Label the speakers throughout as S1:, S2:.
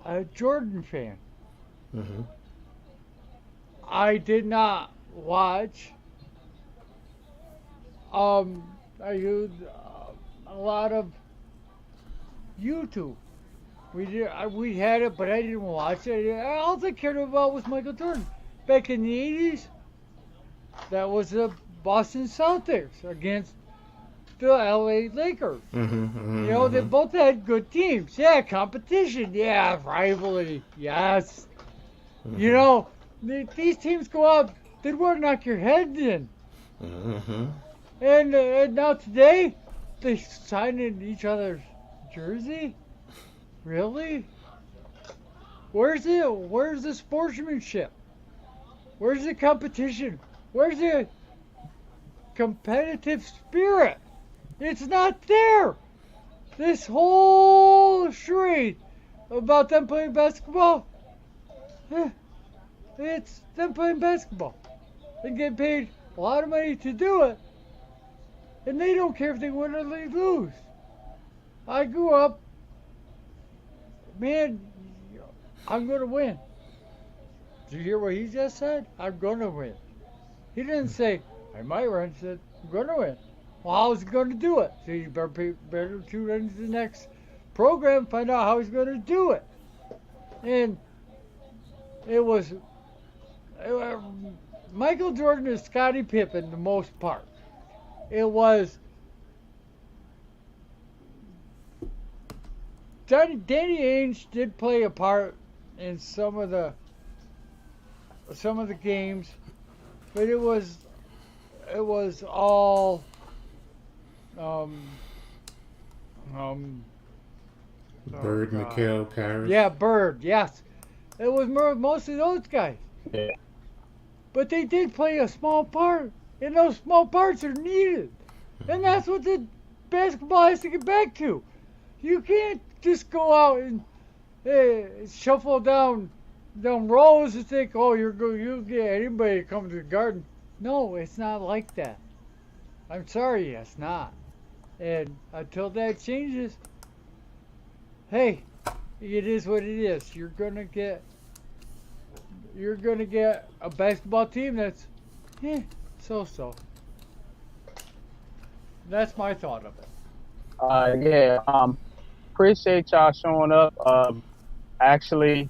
S1: a Jordan fan.
S2: Mm-hmm.
S1: I did not watch. I used a lot of YouTube. We had it, but I didn't watch it. All I cared about was Michael Jordan. Back in the '80s, that was the Boston Celtics against the LA Lakers.
S2: Mm-hmm.
S1: You know, they
S2: Mm-hmm.
S1: both had good teams. Yeah, competition. Yeah, rivalry. Yes. You
S2: Mm-hmm.
S1: know, these teams go out, they want to knock your head in.
S2: Mm-hmm.
S1: And now today, they sign in each other's jersey? Really? Where's it? Where's the sportsmanship? Where's the competition? Where's the competitive spirit? It's not there. This whole charade about them playing basketball, eh, it's them playing basketball. They get paid a lot of money to do it, and they don't care if they win or they lose. I grew up, man, I'm going to win. Did you hear what he just said? I'm going to win. He didn't say, I might win. He said, I'm going to win. Well, how's he going to do it? So you better tune into the next program and find out how he's going to do it. And it was uh, Michael Jordan and Scottie Pippen the most part. It was Danny Ainge did play a part in some of the games, but it was all um um oh
S2: Bird,
S1: god,
S2: McHale, Parrish.
S1: yeah, Bird, yes, it was mostly those guys,
S3: Yeah.
S1: but they did play a small part, and those small parts are needed, and that's what the basketball has to get back to. You can't just go out and shuffle down rows and think, oh, you get anybody to come to the garden. No, it's not like that. I'm sorry, it's not. And until that changes, hey, it is what it is. You're gonna get a basketball team that's, so. That's my thought of it.
S3: Yeah. Appreciate y'all showing up. Actually,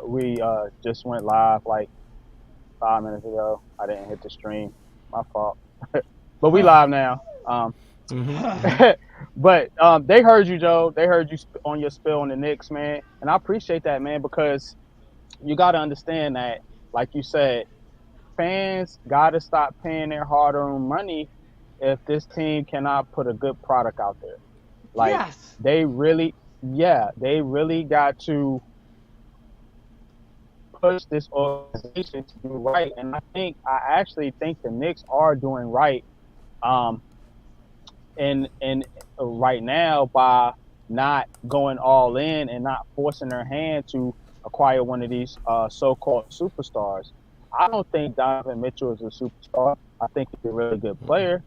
S3: we just went live like 5 minutes ago. I didn't hit the stream. My fault. But we live now.
S2: Mm-hmm. Mm-hmm.
S3: But they heard you, Joe. They heard you on your spill on the Knicks, man, and I appreciate that, man, because you got to understand that, like you said, fans got to stop paying their hard-earned money if this team cannot put a good product out there. Like
S1: Yes.
S3: they really, yeah, they really got to push this organization to do right. And I actually think the Knicks are doing right. Um, and right now by not going all in and not forcing their hand to acquire one of these so-called superstars. I don't think Donovan Mitchell is a superstar. I think he's a really good player,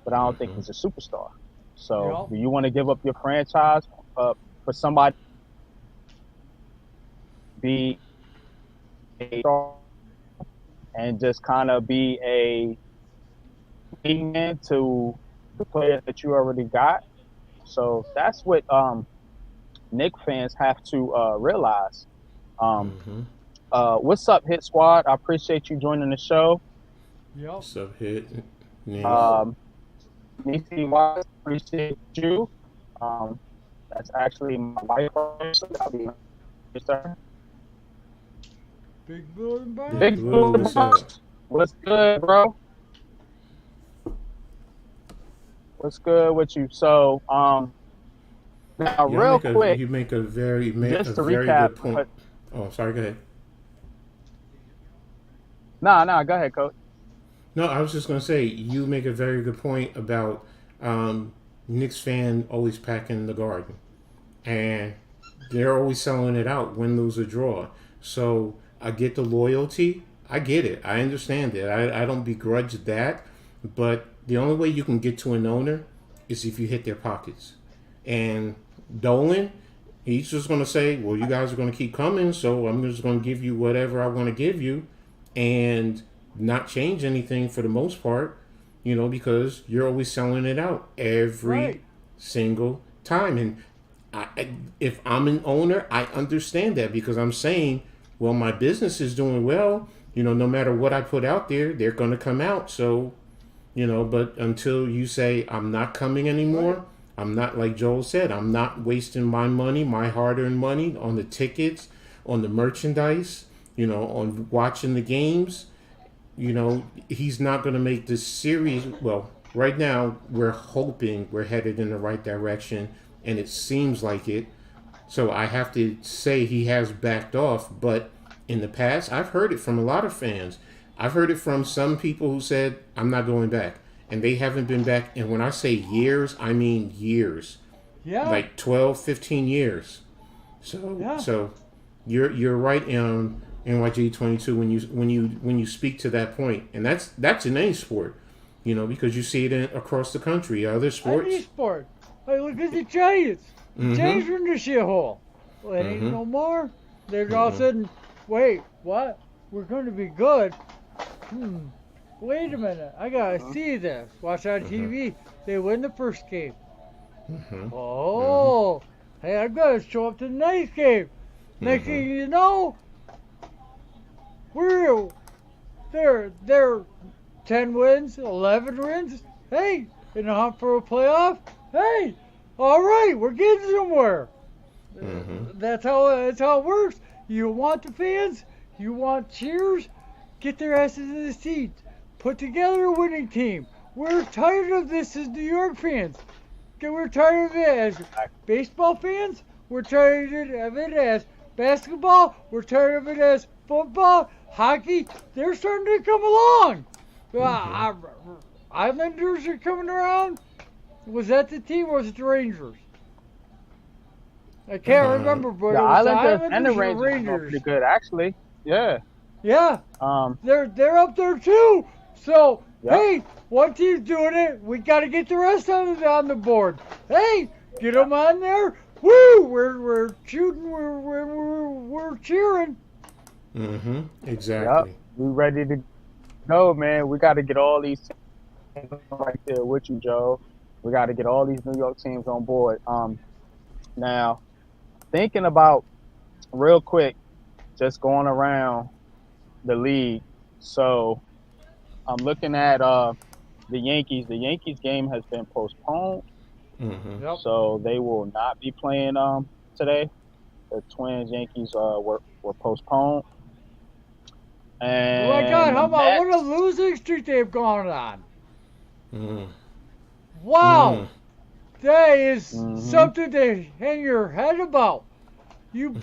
S3: but I don't think
S2: Mm-hmm.
S3: he's a superstar. So,
S1: Yep.
S3: do you want to give up your franchise for somebody to be a star and just kind of be a wingman to the players that you already got? So that's what Nick fans have to realize. Um,
S2: Mm-hmm.
S3: what's up, Hit Squad? I appreciate you joining the show.
S1: Yep.
S2: What's up, Hit? Nice.
S1: Yo.
S3: Um, Nisi Wise, appreciate you. Um, that's actually my wife. So that'll be sir.
S1: Big Blue and
S2: Big
S3: Big
S1: Barnes.
S2: Blue,
S3: Blue
S2: what's up?
S3: Boss, what's good, bro? What's good with you? So, now real quick,
S2: You make a
S3: just to
S2: very
S3: recap.
S2: good point. Oh, sorry. Go ahead.
S3: Nah, go ahead, coach.
S2: No, I was just gonna say you make a very good point about um, Knicks fan always packing the garden, and they're always selling it out, win, lose, or draw. So I get the loyalty. I get it. I understand it. I don't begrudge that. But the only way you can get to an owner is if you hit their pockets. And Dolan, He's just going to say, well, you guys are going to keep coming, so I'm just going to give you whatever I want to give you and not change anything for the most part, because you're always selling it out every
S1: Right.
S2: single time. And if I'm an owner, I understand that because I'm saying, well, my business is doing well. No matter what I put out there, they're going to come out. So, but until you say, I'm not coming anymore,
S1: Right.
S2: I'm not, like Joel said, I'm not wasting my money, my hard earned money on the tickets, on the merchandise, on watching the games. He's not going to make this series. Well, right now, we're hoping we're headed in the right direction, and it seems like it. So I have to say he has backed off, but in the past, I've heard it from a lot of fans. I've heard it from some people who said, I'm not going back. And they haven't been back. And when I say years, I mean years.
S1: Yeah.
S2: Like 12, 15 years. So
S1: Yeah.
S2: so you're right in NYG 22 when you speak to that point. And that's in any sport, because you see it across the country, other sports.
S1: Any sport. Like, look at the Giants. The Giants are in the shithole. Well, it ain't no more. They're all of a sudden, wait, what? We're going to be good. Wait a minute. I got to see this. Watch on TV. They win the first game. Oh, hey, I've got to show up to the next game. Next thing you know, they're 10 wins, 11 wins. Hey, in the hunt for a playoff. Hey, all right, we're getting somewhere. That's how it works. You want the fans, you want cheers, get their asses in the seats. Put together a winning team. We're tired of this as New York fans. Okay, we're tired of it as baseball fans. We're tired of it as basketball. We're tired of it as football, hockey. They're starting to come along. Islanders are coming around. Was that the team or was it the Rangers? I can't remember, but
S3: The
S1: it was
S3: Islanders
S1: the
S3: and the
S1: Islanders or
S3: Rangers are
S1: Rangers.
S3: pretty good, actually. Yeah.
S1: Yeah,
S3: Um.
S1: they're up there too. So
S3: Yep.
S1: hey, one team's doing it. We got to get the rest of them on the board. Hey, get them on there. Woo! We're shooting. We're cheering.
S2: Exactly.
S3: Yep. We ready to go, man. We got to get all these teams right there with you, Joe. We got to get all these New York teams on board. Now, thinking about real quick, just going around the league. So, I'm looking at the Yankees. The Yankees game has been postponed,
S1: Yep.
S3: so they will not be playing today. The Twins Yankees were postponed. And
S1: Oh my God! How about
S3: Mets-
S1: what a losing streak they've gone on?
S2: Mm.
S1: Wow, that is
S3: Mhm.
S1: something to hang your head about. You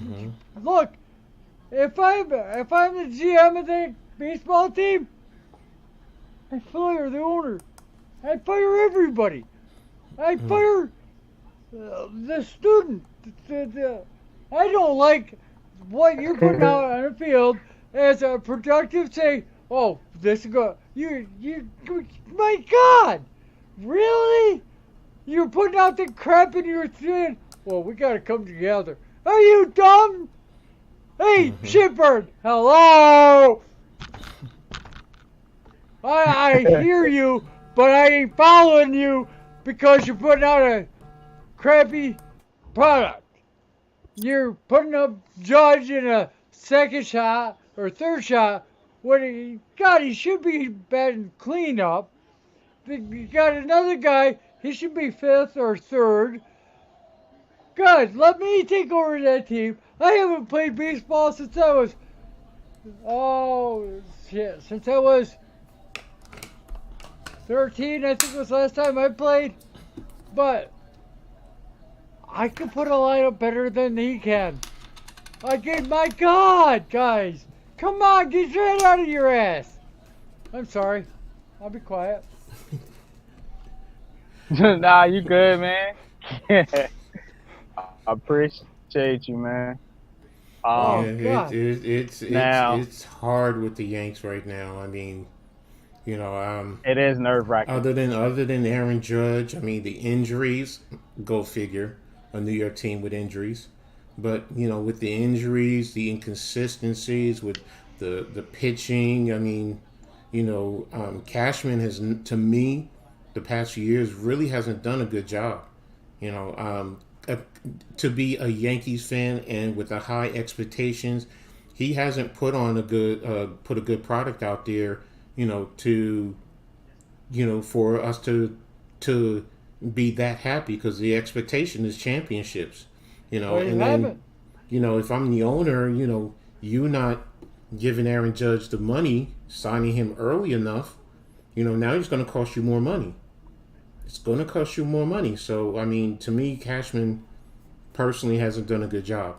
S1: look. If I'm the GM of the baseball team, I fire the owner. I fire everybody. I fire the student. I don't like what you're putting out on the field as a productive say. Oh, this is good. You, my God, really? You're putting out the crap and you're saying, well, we got to come together. Are you dumb? Hey, shitbird, hello. I hear you, but I ain't following you because you're putting out a crappy product. You're putting up Judge in a second shot or third shot when he should be batting cleanup. You got another guy, he should be fifth or third. Good, let me take over that team. I haven't played baseball since I was, since I was 13, I think was the last time I played. But I can put a lineup better than he can. My God, guys. Come on, get your head out of your ass. I'm sorry. I'll be quiet.
S3: Nah, you good, man. I appreciate you, man.
S1: Oh,
S2: Yeah,
S1: God.
S3: Now-
S2: it's hard with the Yanks right now. I mean,
S3: It is nerve wracking.
S2: other than Aaron Judge, I mean the injuries. Go figure. A New York team with injuries. But with the injuries, the inconsistencies, with the pitching, I mean, Cashman has, to me, the past few years really hasn't done a good job. You know, uh, to be a Yankees fan and with the high expectations, he hasn't put a good product out there. To for us to be that happy because the expectation is championships.
S1: But you
S2: And then
S1: haven't.
S2: if I'm the owner, you not giving Aaron Judge the money, signing him early enough, now he's going to cost you more money. It's going to cost you more money. So, I mean, to me, Cashman personally hasn't done a good job,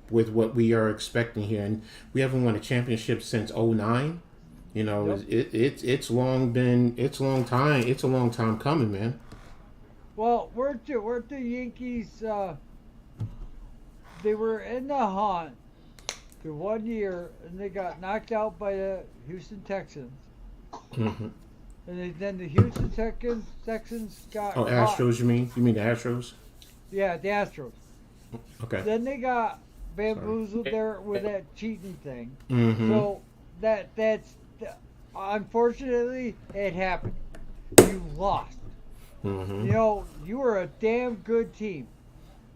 S2: with what we are expecting here. And we haven't won a championship since '09.
S1: Yep.
S2: It's a long time coming, man.
S1: Well, weren't the Yankees? They were in the hunt for 1 year, and they got knocked out by the Houston Texans.
S2: Hmm.
S1: And then the Houston Texans got
S2: Oh,
S1: caught.
S2: Astros, you mean? You mean the Astros?
S1: Yeah, the Astros.
S2: Okay.
S1: Then they got
S2: Sorry.
S1: bamboozled there with that cheating thing.
S2: Mm-hmm.
S1: So that's unfortunately it happened. You lost.
S2: Mm-hmm.
S1: You were a damn good team.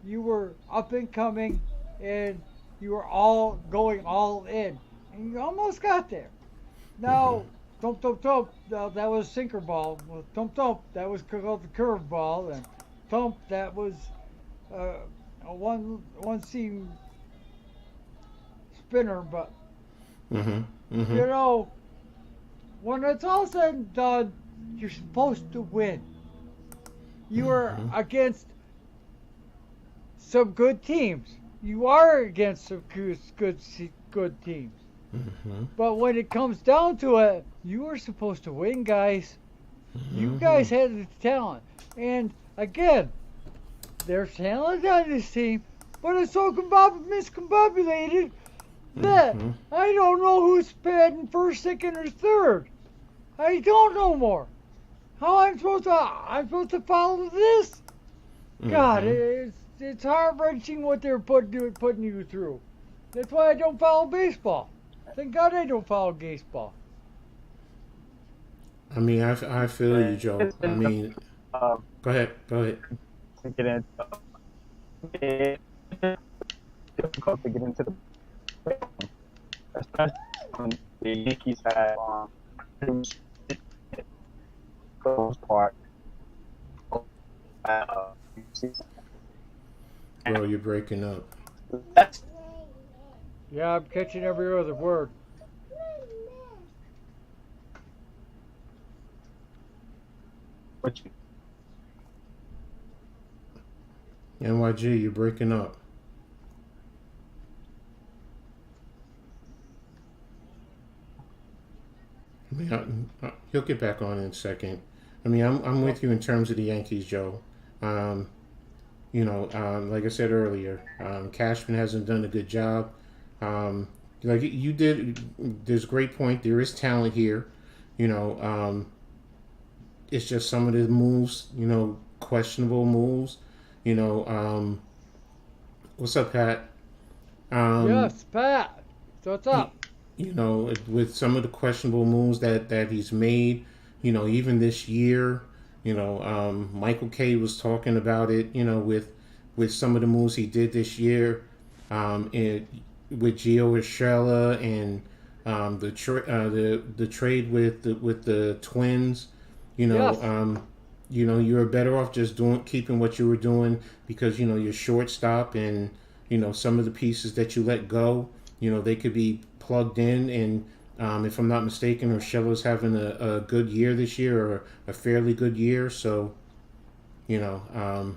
S1: You were up and coming, and you were all going all in, and you almost got there.
S2: Mm-hmm.
S1: Now, thump thump thump, that was sinker ball. Well, thump thump, that was called the curve ball, and thump, that was a one seam spinner. But
S2: Mm-hmm. Mm-hmm.
S1: you know, when it's all said and done, you're supposed to win. You are
S2: Mm-hmm.
S1: against some good teams. You are against some good teams.
S2: Mm-hmm.
S1: But when it comes down to it, you are supposed to win, guys. You
S2: Mm-hmm.
S1: guys had the talent. And again, there's talent on this team, but it's so miscombobulated that
S2: Mm-hmm.
S1: I don't know who's batting first, second, or third. I don't know more. How I'm supposed to follow this? God,
S2: Mm-hmm.
S1: it's heart wrenching what they're putting you through. That's why I don't follow baseball. Thank God I don't follow baseball.
S2: I mean, I feel you, Joe. I mean,
S3: Um,
S2: go ahead. Go ahead.
S3: to get into it's difficult to get into the especially when the Yankees have close part. Uh,
S2: Bro, you're breaking up.
S3: that's
S1: Yeah, I'm catching every other word.
S3: what you
S2: NYG, you're breaking up. I mean, he'll get back on in a second. I mean, I'm with you in terms of the Yankees, Joe. Um, like I said earlier, Cashman hasn't done a good job. Um, like you did, there's a great point. There is talent here. You know, it's just some of the moves, questionable moves. You know, what's up, Pat? Um,
S1: Yes, Pat. So what's up?
S2: with some of the questionable moves that he's made, even this year, Michael K was talking about it, with some of the moves he did this year, and with Gio Urshela and the trade with the Twins,
S1: Yes.
S2: you're better off just keeping what you were doing because your shortstop and some of the pieces that you let go, they could be plugged in. And if I'm not mistaken, Urshela's having a good year this year, or a fairly good year. So you know,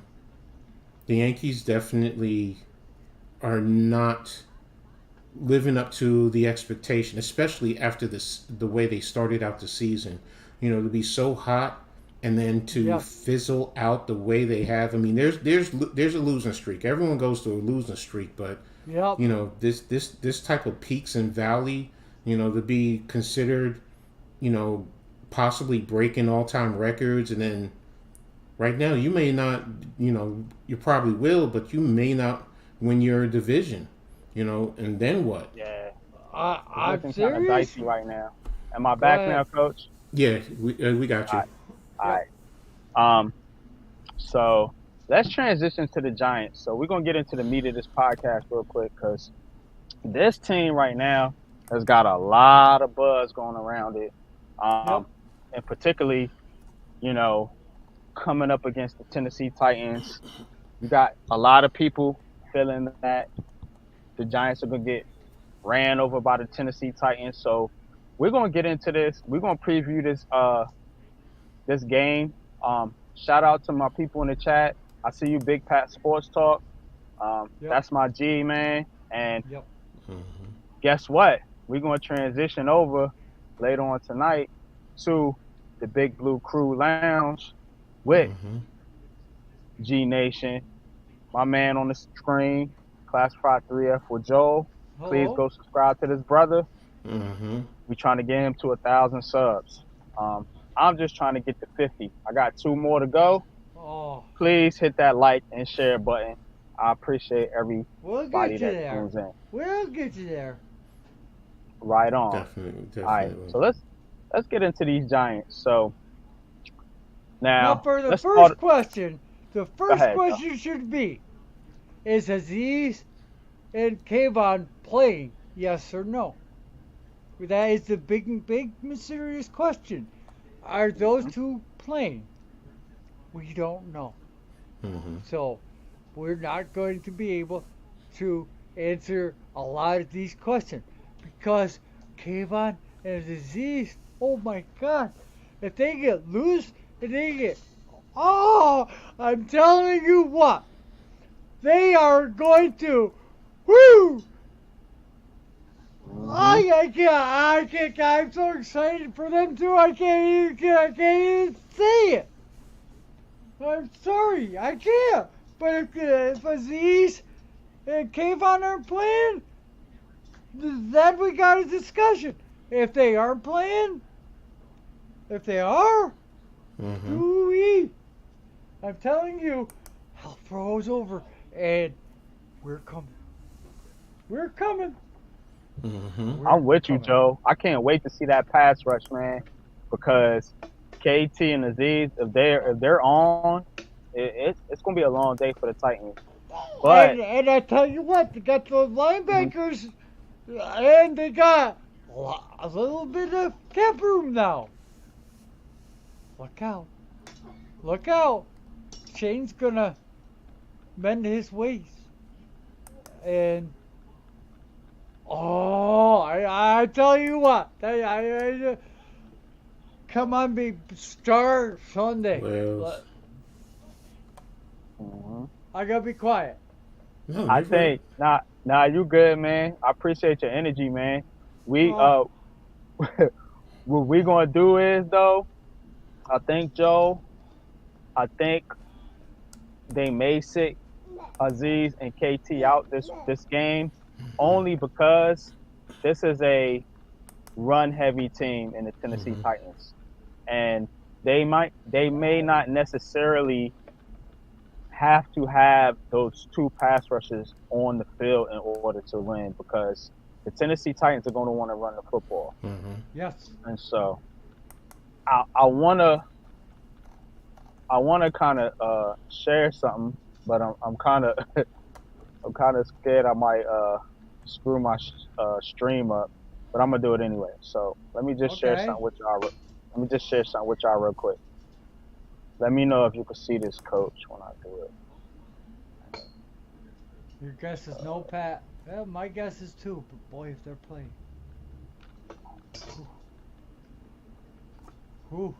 S2: the Yankees definitely are not living up to the expectation, especially after the way they started out the season. To be so hot and then to
S1: Yes.
S2: fizzle out the way they have. I mean, there's a losing streak. Everyone goes through a losing streak, but
S1: Yep.
S2: this type of peaks and valley, to be considered, you know, possibly breaking all time records, and then right now you may not, you probably will, but you may not win your division, and then what?
S3: Yeah, it's
S1: I'm
S3: looking kind of
S1: serious.
S3: dicey right now. Am I back now,
S1: ahead.
S3: Coach?
S2: Yeah, we got you.
S3: All
S1: Yep.
S3: right. So let's transition to the Giants. So we're gonna get into the meat of this podcast real quick because this team right now has got a lot of buzz going around it,
S1: Yep.
S3: and particularly, you know, coming up against the Tennessee Titans. You got a lot of people feeling that the Giants are gonna get ran over by the Tennessee Titans. So we're gonna get into this. We're gonna preview this game. Shout out to my people in the chat. I see you, Big Pat Sports Talk.
S1: Yep.
S3: That's my G, man. And
S1: Yep.
S3: guess what? We're gonna transition over later on tonight to the Big Blue Crew Lounge with G Nation. My man on the screen, Classified 3F with Joel. Please
S1: Hello.
S3: go subscribe to this brother.
S2: Mm-hmm.
S3: We trying to get him to 1,000 subs. I'm just trying to get to 50. I got 2 more to go.
S1: Oh,
S3: Please hit that like and share button. I appreciate
S1: we'll
S3: everybody
S1: get you
S3: that
S1: there.
S3: tunes in.
S1: We'll get you there.
S3: Right on.
S2: Definitely.
S3: All right, so let's get into these Giants. So
S1: Now,
S3: now,
S1: for the
S3: let's
S1: first
S3: start-
S1: question, the first
S3: ahead,
S1: question should be: is Aziz and Kayvon playing? Yes or no? That is the big, mysterious question. Are those two playing? We don't know.
S2: Mm-hmm.
S1: So, we're not going to be able to answer a lot of these questions because Kayvon and Aziz, oh my God, if they get loose, I'm telling you what, they are going to, woo! I can't, I'm so excited for them too, I can't even say it. I'm sorry, I can't. But if Aziz and Kayvon aren't playing, then we got a discussion. If they aren't playing, if they are, ooh-wee. I'm telling you, hell froze over, and we're coming. We're coming.
S2: Mm-hmm.
S3: I'm with you,
S1: coming.
S3: Joe. I can't wait to see that pass rush, man, because KT and Aziz, if they're on, it's gonna be a long day for the Titans. But
S1: And I tell you what, they got the linebackers, and they got a little bit of cap room now. Look out. Look out. Shane's gonna mend his ways. And, I tell you what, come on, be star Sunday.
S2: Well,
S3: mhm.
S1: I gotta be quiet.
S2: no,
S3: I
S2: you're
S3: think nah, you good, man. I appreciate your energy, man. We
S1: Oh.
S3: what we gonna do is though, I think I think they may sit Aziz and KT out this game only because this is a run heavy team in the Tennessee Titans. And they may not necessarily have to have those 2 pass rushes on the field in order to win because the Tennessee Titans are going to want to run the football.
S2: Mm-hmm.
S1: Yes.
S3: And so I wanna kind of share something, but I'm kind of I'm kind of scared I might screw my stream up, but I'm gonna do it anyway. So let me just share
S1: Okay.
S3: something with y'all. Let me just share something with y'all real quick. Let me know if you can see this, Coach, when I do it.
S1: Your guess is no, Pat. Well, my guess is 2, but boy, if they're playing. Ooh.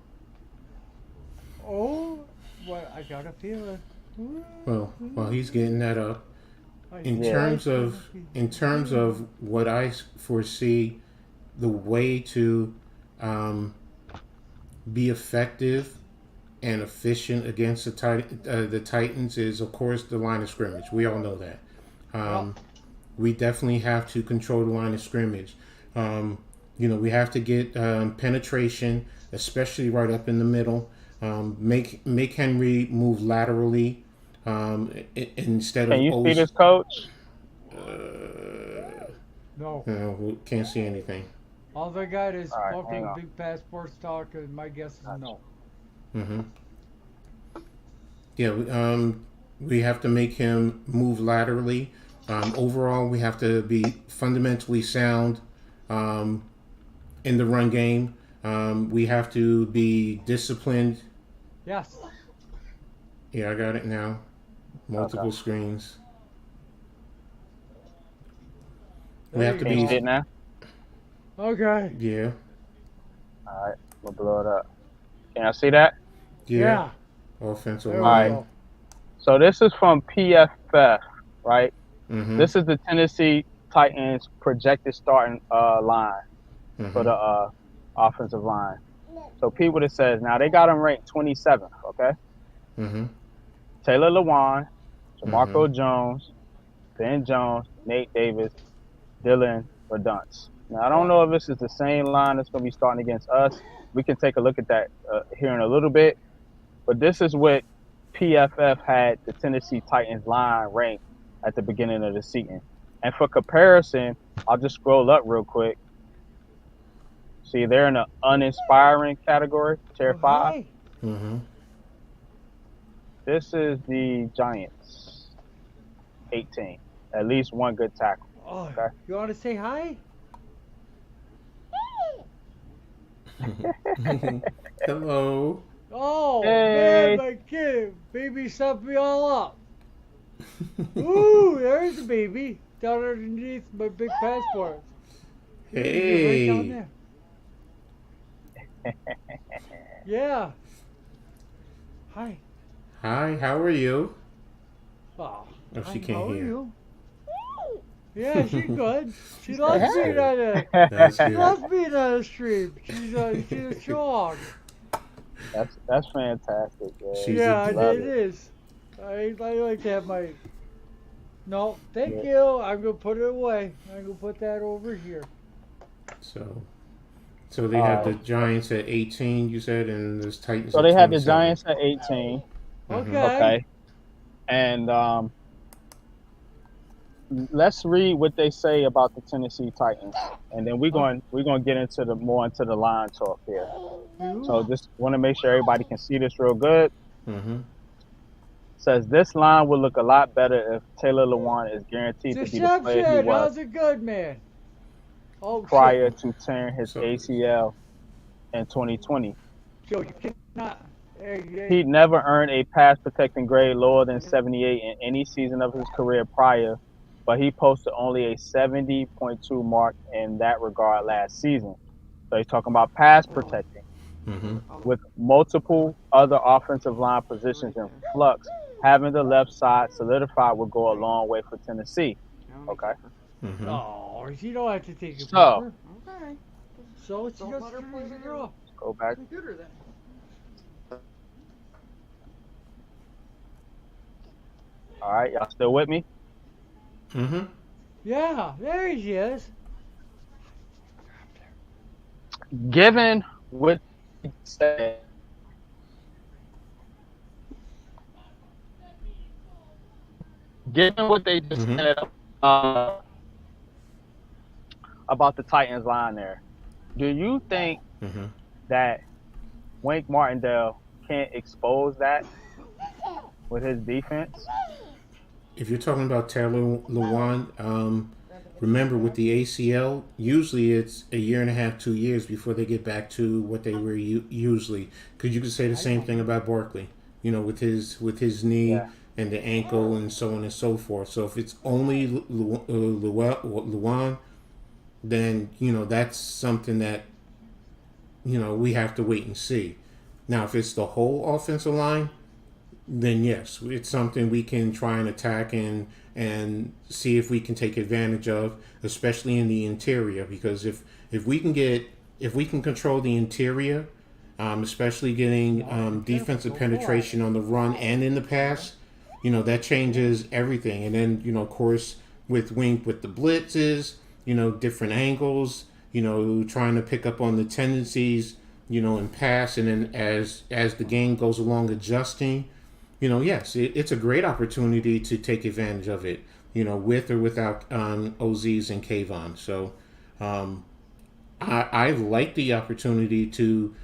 S1: Oh, what? I got a feeling. Ooh.
S2: Well, while he's getting that up, in
S3: Yeah.
S2: terms of what I foresee, the way to be effective and efficient against the Titans is, of course, the line of scrimmage. We all know that. We definitely have to control the line of scrimmage. We have to get penetration, especially right up in the middle. Make Henry move laterally Instead
S3: Can
S2: of
S3: you see
S2: always.
S3: this, coach?
S1: No.
S2: We can't see anything.
S1: All they got is
S3: All right,
S1: welcome
S3: hang
S1: to
S3: on.
S1: Big Passports Talk, and my guess is no.
S2: Mm-hmm. Yeah, we have to make him move laterally. Overall, we have to be fundamentally sound in the run game. We have to be disciplined.
S1: Yes.
S2: Yeah, I got it now. Multiple
S3: Okay.
S2: screens. We
S1: There
S2: have
S1: you
S2: to
S3: Can you
S2: be.
S3: see it now?
S1: Okay.
S2: Yeah,
S3: All right, we'll blow it up. Can I see that?
S2: yeah. Offensive
S1: There we
S2: line.
S1: go.
S3: So this is from PFF, right?
S2: Mm-hmm.
S3: This is the Tennessee Titans projected starting line for the offensive line. So Pete, what it says now, they got them ranked 27th, okay?
S2: Mm-hmm.
S3: Taylor Lewan, Jamarco Jones, Ben Jones, Nate Davis, Dylan Redunce. Now, I don't know if this is the same line that's going to be starting against us. We can take a look at that here in a little bit. But this is what PFF had the Tennessee Titans line ranked at the beginning of the season. And for comparison, I'll just scroll up real quick. See, they're in the uninspiring category, tier 5.
S1: Hi.
S2: Mm-hmm.
S3: This is the Giants, 18. At least one good tackle.
S1: Oh,
S3: Okay.
S1: you want to say hi?
S2: Hello.
S1: Oh,
S3: Hey.
S1: man, my kid. Baby sucked me all up. Ooh, there's a baby down underneath my big passport. Right down
S2: Hey.
S1: there. Yeah. Hi.
S2: Hi. How are you?
S1: Oh,
S2: Oh,
S1: hi,
S2: she can't
S1: how are
S2: hear.
S1: you? Yeah, she's good. She loves being on a.
S2: That's
S1: She
S2: good.
S1: loves being on a stream. She's a strong.
S3: That's fantastic. Yeah,
S2: She's
S1: Yeah,
S2: a-
S3: love
S1: it is. I like to have my. No, thank you. I'm gonna put it away. I'm gonna put that over here.
S2: So they have the Giants at 18. You said, and this Titans.
S3: So
S2: at
S3: they had the
S2: 27.
S3: Giants at 18.
S1: Okay.
S3: Okay. And let's read what they say about the Tennessee Titans, and then we're going to get into the line talk here. So just want to make sure everybody can see this real good.
S2: Mm-hmm.
S3: Says this line will look a lot better if Taylor Lewan is guaranteed to be the player he
S1: Deception.
S3: was
S1: How's it good, man? Oh,
S3: prior to tearing his
S2: So-
S3: ACL in 2020.
S1: Joe, you cannot.
S3: He never earned a pass protecting grade lower than 78 in any season of his career prior, but he posted only a 70.2 mark in that regard last season. So he's talking about pass protecting.
S2: Mm-hmm.
S3: With multiple other offensive line positions in flux, having the left side solidified will go a long way for Tennessee. Okay.
S2: Mm-hmm.
S1: Oh, you don't have to take it.
S3: So-
S4: Okay.
S1: So it's
S4: Don't
S1: just
S4: let her play the
S1: zero.
S3: Go back.
S4: Computer then.
S3: All right, y'all still with me?
S2: Mm-hmm.
S1: Yeah, there he is.
S3: Given what he said, given what they just
S2: Mhm.
S3: said about the Titans line there, do you think
S2: Mm-hmm.
S3: that Wink Martindale can't expose that with his defense?
S2: If you're talking about Taylor Lewan, remember with the ACL, usually it's a year and a half, 2 years before they get back to what they were usually. Because you could say the same thing about Barkley, with his knee
S3: Yeah.
S2: and the ankle and so on and so forth. So if it's only Lewan, then that's something that we have to wait and see. Now, if it's the whole offensive line, then yes, it's something we can try and attack and see if we can take advantage of, especially in the interior. Because if we can control the interior, especially getting defensive penetration on the run and in the pass, that changes everything. And then of course with Wink with the blitzes, different angles, trying to pick up on the tendencies, and pass, and then as the game goes along, adjusting. yes, it's a great opportunity to take advantage of it. With or without OZs and Kayvon. So um, I like the opportunity to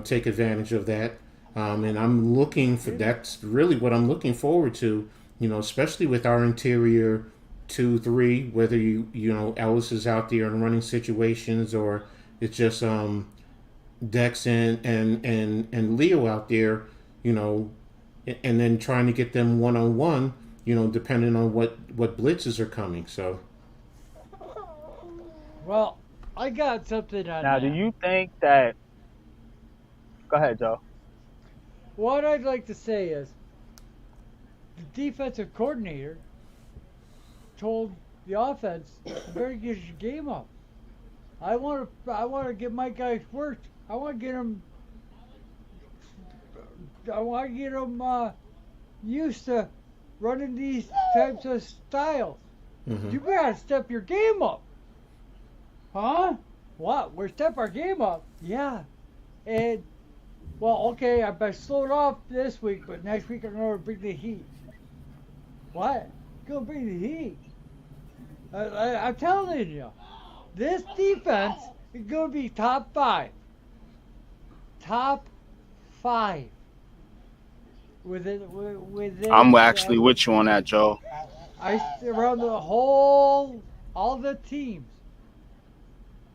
S2: take advantage of that. And I'm looking for that's really what I'm looking forward to. Especially with our interior 2-3, whether Ellis is out there in running situations or it's just Dex and Leo out there, and then trying to get them 1-on-1, depending on what blitzes are coming. So,
S1: Well, I got something on
S3: Now,
S1: that.
S3: do you think that? Go ahead, Joe.
S1: What I'd like to say is the defensive coordinator told the offense, "You better get your game up. I want to get my guys worked. I want to get them. I want to get them used to running these types of styles. You gotta step your game up, huh? What? We're step our game up? Yeah. And well, okay, I slowed off this week, but next week I'm gonna bring the heat. What? Gonna bring the heat? I'm telling you, this defense is gonna be top 5. Top 5. Within.
S3: I'm actually with you on that, Joe.
S1: Around all the teams.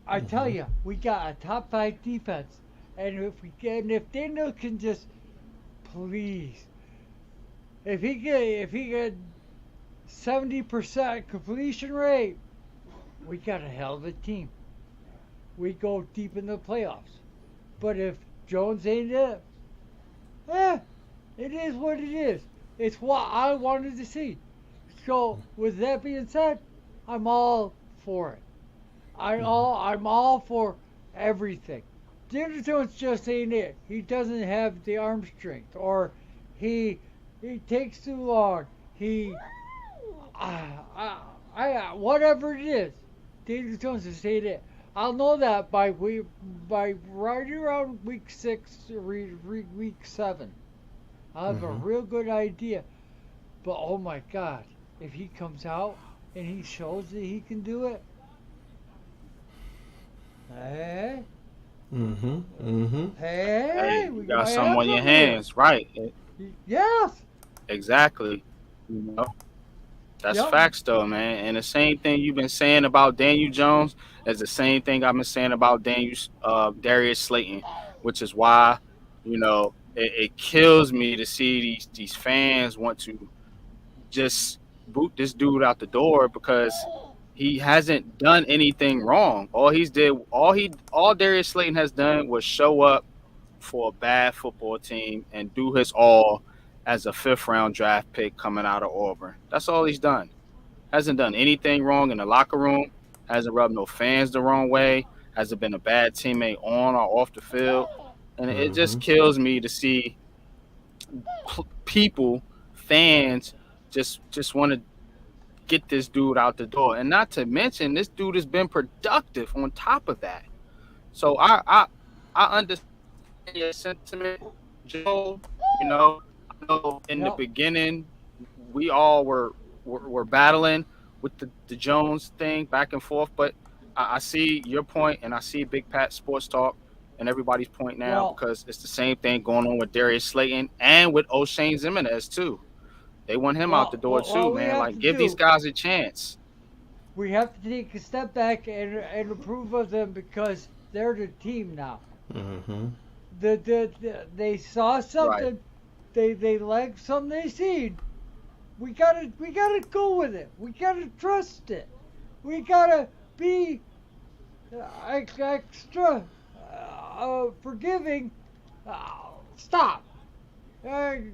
S1: I tell you, we got a top 5 defense, and if Daniel can just please, if he get 70% completion rate, we got a hell of a team. We go deep in the playoffs. But if Jones ain't it, it is what it is. It's what I wanted to see. So with that being said, I'm all for it. I'm all for everything. Daniel Jones just ain't it. He doesn't have the arm strength, or he takes too long. Whatever it is, Daniel Jones just ain't it. I'll know that by right around week 6 or week 7. I'll have a real good idea. But oh my God, if he comes out and he shows that he can do it, hey,
S3: Hey,
S1: we
S3: you got
S1: might
S3: something
S1: have
S3: on your
S1: something here.
S3: hands, right?
S1: Yes.
S3: Exactly. That's
S1: Yep.
S3: facts, though, man. And the same thing you've been saying about Daniel Jones is the same thing I've been saying about Darius Slayton, which is why, it kills me to see these fans want to just boot this dude out the door because he hasn't done anything wrong. All Darius Slayton has done was show up for a bad football team and do his all as a 5th-round draft pick coming out of Auburn. That's all he's done. Hasn't done anything wrong in the locker room. Hasn't rubbed no fans the wrong way. Hasn't been a bad teammate on or off the field. And it just kills me to see fans, just want to get this dude out the door. And not to mention, this dude has been productive on top of that. So I understand your sentiment, Joe. I know in the beginning we all were battling with the Jones thing back and forth, but I see your point and I see Big Pat Sports Talk and everybody's point now because it's the same thing going on with Darius Slayton and with O'Shane Ximines too. They want him out the door too, man. Like, give these guys a chance.
S1: We have to take a step back and approve of them because they're the team now. They saw something. Right. They like something they seen. We gotta go with it. We gotta trust it. We gotta be extra forgiving. Stop. When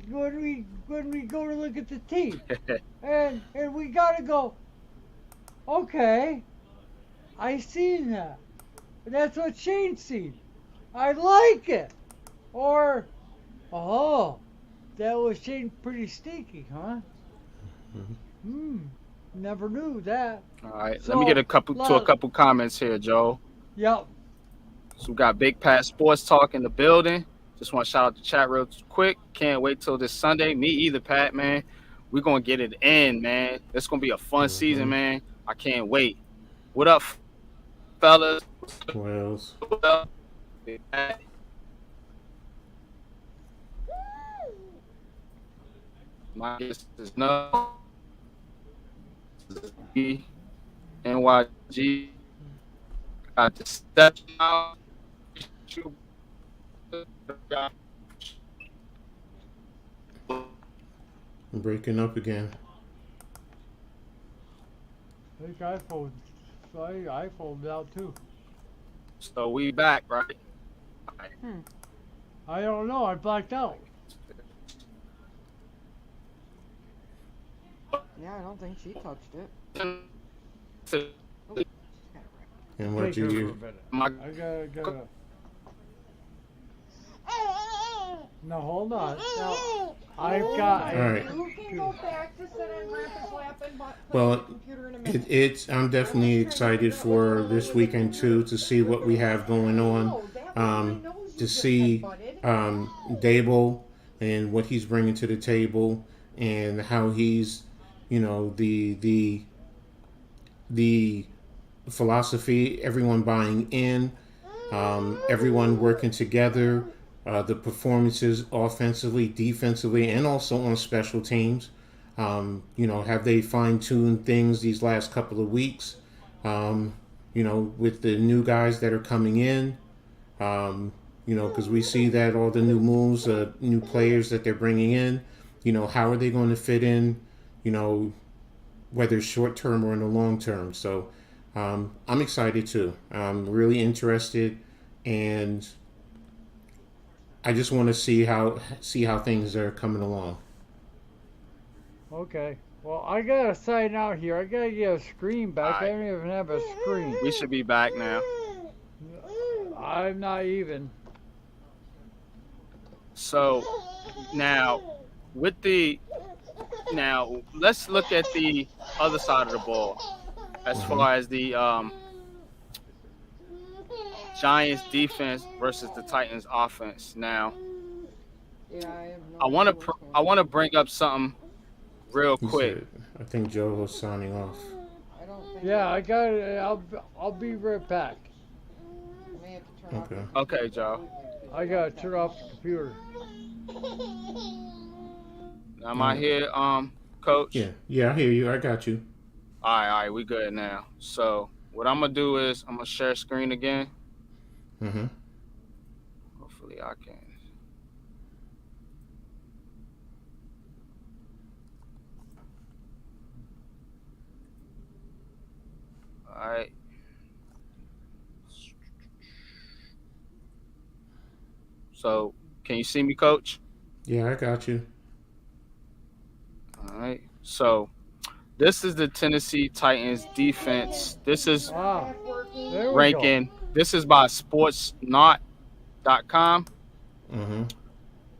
S1: we go to look at the team, and we gotta go. Okay, I seen that. And that's what Shane seen. I like it. Or, that was Shane pretty sneaky, huh? Never knew that.
S3: All right, let me get a couple comments here, Joe.
S1: Yep.
S3: So we got Big Pat Sports Talk in the building. Just want to shout out the chat real quick. Can't wait till this Sunday. Me either, Pat, man. We're going to get it in, man. It's going to be a fun season, man. I can't wait. What up, fellas?
S2: What else?
S3: What up? My guess is no. NYG. Got the step out.
S2: I'm breaking up again.
S1: I think iPhone's out too.
S3: So we back, right?
S1: I don't know. I blacked out.
S4: Yeah, I don't think she touched it.
S2: And what
S1: Take
S2: you
S1: her for a
S2: use?
S1: minute.
S3: My
S1: I gotta. No, hold on. No, I've got.
S2: All right.
S4: You can go back to sit on Grandpa's lap and play
S2: Well,
S4: the computer in a minute.
S2: I'm definitely excited for this weekend too to see what we have going on. To see Dable and what he's bringing to the table and how he's, the philosophy, everyone buying in, everyone working together, the performances offensively, defensively, and also on special teams. Have they fine-tuned things these last couple of weeks? With the new guys that are coming in, because we see that all the new moves, new players that they're bringing in, how are they going to fit in, whether short term or in the long term. So I'm excited too. I'm really interested, and I just want to see how things are coming along.
S1: Okay. Well, I gotta sign out here. I gotta get a screen back.
S3: Alright.
S1: I don't even have a screen.
S3: We should be back now.
S1: I'm not even.
S3: So now let's look at the other side of the ball as far as the Giants defense versus the Titans offense. Now
S4: Yeah, I have no
S3: I want
S4: idea
S3: to
S4: what's going
S3: I want to bring up something real
S2: He
S3: quick.
S2: said, I think Joe was signing off.
S4: I don't think
S1: Yeah, I got it. I'll be right back.
S4: I may have to turn
S2: Okay.
S4: off.
S3: Okay, Joe.
S1: I gotta turn off the computer.
S3: Am I here, Coach?
S2: Yeah, I hear you. I got you.
S3: All right, we good now. So what I'm gonna do is I'm gonna share screen again.
S2: Mm-hmm.
S3: Hopefully I can. All right. So can you see me, Coach?
S2: Yeah, I got you.
S3: All right. So this is the Tennessee Titans defense. This is
S1: Ah, there we
S3: ranking. This is by sportsnaut.com.
S2: Mm-hmm.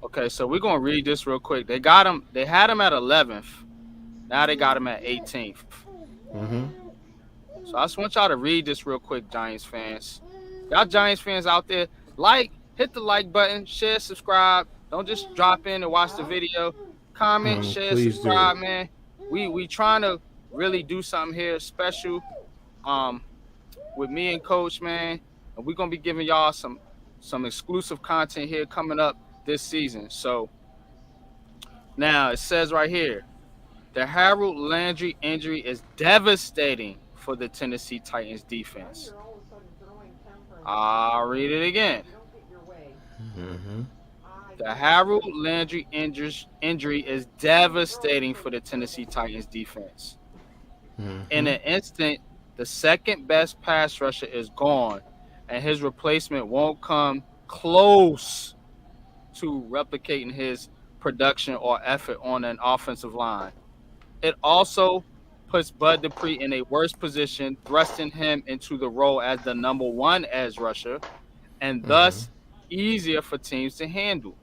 S3: Okay, so we're gonna read this real quick. They got him. They had him at 11th. Now they got him at 18th.
S2: Mm-hmm.
S3: So I just want y'all to read this real quick, Giants fans. Y'all Giants fans out there, hit the like button, share, subscribe. Don't just drop in and watch the video. Comment, share,
S2: Please
S3: subscribe,
S2: do.
S3: man. We trying to really do something here special, with me and Coach, man. And we're gonna be giving y'all some exclusive content here coming up this season. So now it says right here, the Harold Landry injury is devastating for the Tennessee Titans defense.
S4: You're all of a sudden throwing temper.
S3: I'll read it again.
S4: You don't get your way.
S2: Mm-hmm.
S3: The Harold Landry injury is devastating for the Tennessee Titans defense.
S2: Mm-hmm.
S3: In an instant, the second best pass rusher is gone, and his replacement won't come close to replicating his production or effort on an offensive line. It also puts Bud Dupree in a worse position, thrusting him into the role as the number one edge rusher, and thus easier for teams to handle.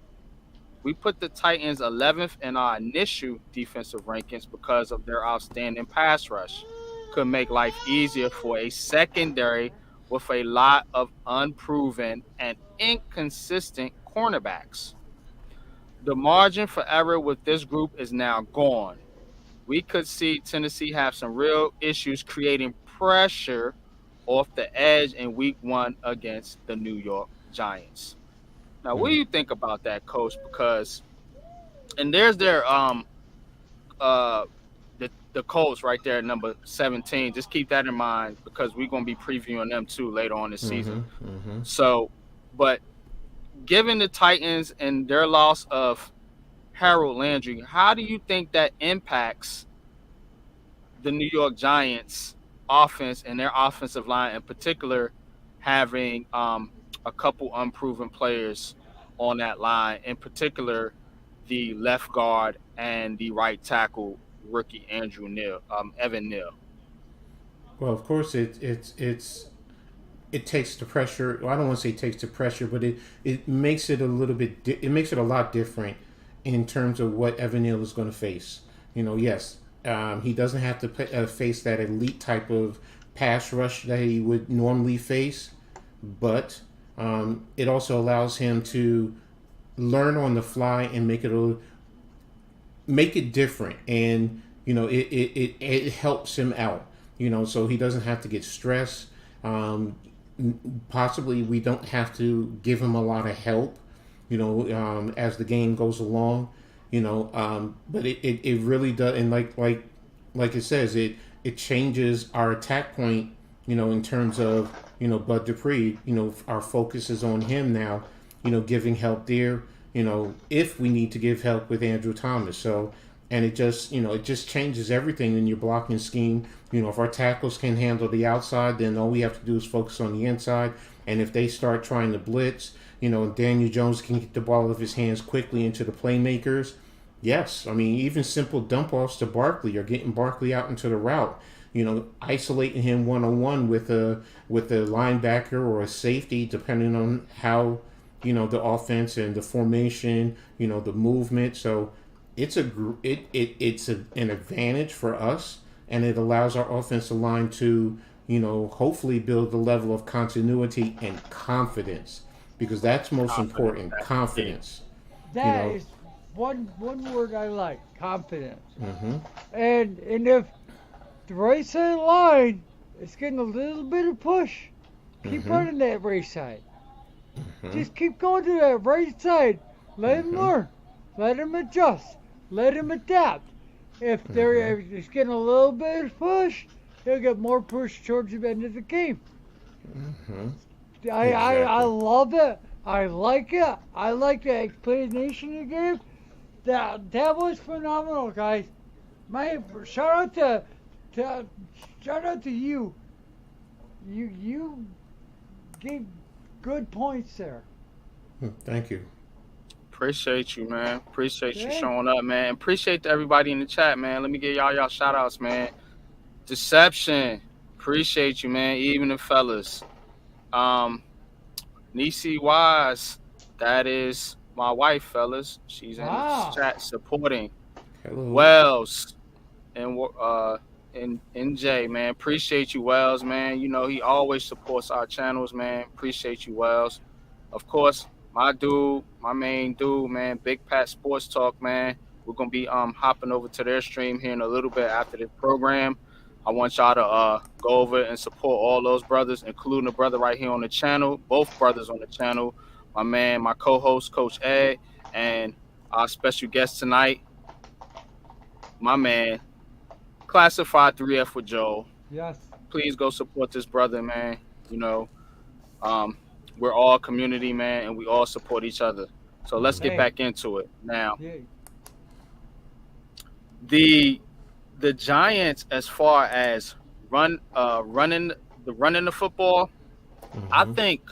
S3: We put the Titans 11th in our initial defensive rankings because of their outstanding pass rush. Could make life easier for a secondary with a lot of unproven and inconsistent cornerbacks. The margin for error with this group is now gone. We could see Tennessee have some real issues creating pressure off the edge in week 1 against the New York Giants. Now, what do
S2: Mm.
S3: you think about that, Coach? Because and there's their uh the Colts right there at number 17. Just keep that in mind because we're gonna be previewing them too later on this season.
S2: Mm-hmm. Mm-hmm.
S3: So, but given the Titans and their loss of Harold Landry, how do you think that impacts the New York Giants offense and their offensive line in particular, having a couple unproven players on that line, in particular the left guard and the right tackle rookie Evan Neal.
S2: Well, of course, it takes the pressure. Well, I don't want to say it takes the pressure, but it makes it a little bit. It makes it a lot different in terms of what Evan Neal is going to face. Yes, he doesn't have to face that elite type of pass rush that he would normally face, but it also allows him to learn on the fly and make it different, and it helps him out. So he doesn't have to get stressed. Possibly we don't have to give him a lot of help, as the game goes along, but it really does. And like it says, it changes our attack point, in terms of, Bud Dupree. Our focus is on him now, giving help there, if we need to give help with Andrew Thomas. So, and it just changes everything in your blocking scheme. If our tackles can handle the outside, then all we have to do is focus on the inside. And if they start trying to blitz, Daniel Jones can get the ball out of his hands quickly into the playmakers. Yes, I mean, even simple dump offs to Barkley or getting Barkley out into the route, isolating him one-on-one with a linebacker or a safety, depending on how, the offense and the formation, the movement. So it's an advantage for us, and it allows our offensive line to, hopefully build the level of continuity and confidence, because that's most important. Confidence.
S1: That is one word I like, confidence.
S2: Mm-hmm.
S1: And if the right side line is getting a little bit of push, keep running that right side. Just keep going to that right side. Let him learn. Let him adjust. Let him adapt. If he's getting a little bit of push, he'll get more push towards the end of the game. I love it. I like it. I like the explanation you gave. That was phenomenal, guys. Shout out to you. You gave good points there.
S2: Thank you.
S3: Appreciate you, man. Appreciate you
S1: Yeah.
S3: showing up, man. Appreciate everybody in the chat, man. Let me give y'all shout outs, man. Deception. Appreciate you, man. Even the fellas. Nisi Wise. That is my wife, fellas. She's in
S1: Wow.
S3: the chat supporting.
S2: Hello.
S3: Wells and NJ, man. Appreciate you, Wells, man. He always supports our channels, man. Appreciate you, Wells. Of course, my main dude, man, Big Pat Sports Talk, man. We're gonna be hopping over to their stream here in a little bit after the program. I want y'all to go over and support all those brothers, including the brother right here on the channel, both brothers on the channel, my man, my co-host, Coach Ed, and our special guest tonight, my man, Classified 3F with Joe.
S1: Yes.
S3: Please go support this brother, man. We're all community, man, and we all support each other. So let's get
S1: Hey.
S3: back into it now.
S1: Yeah.
S3: The Giants, as far as running the football, I think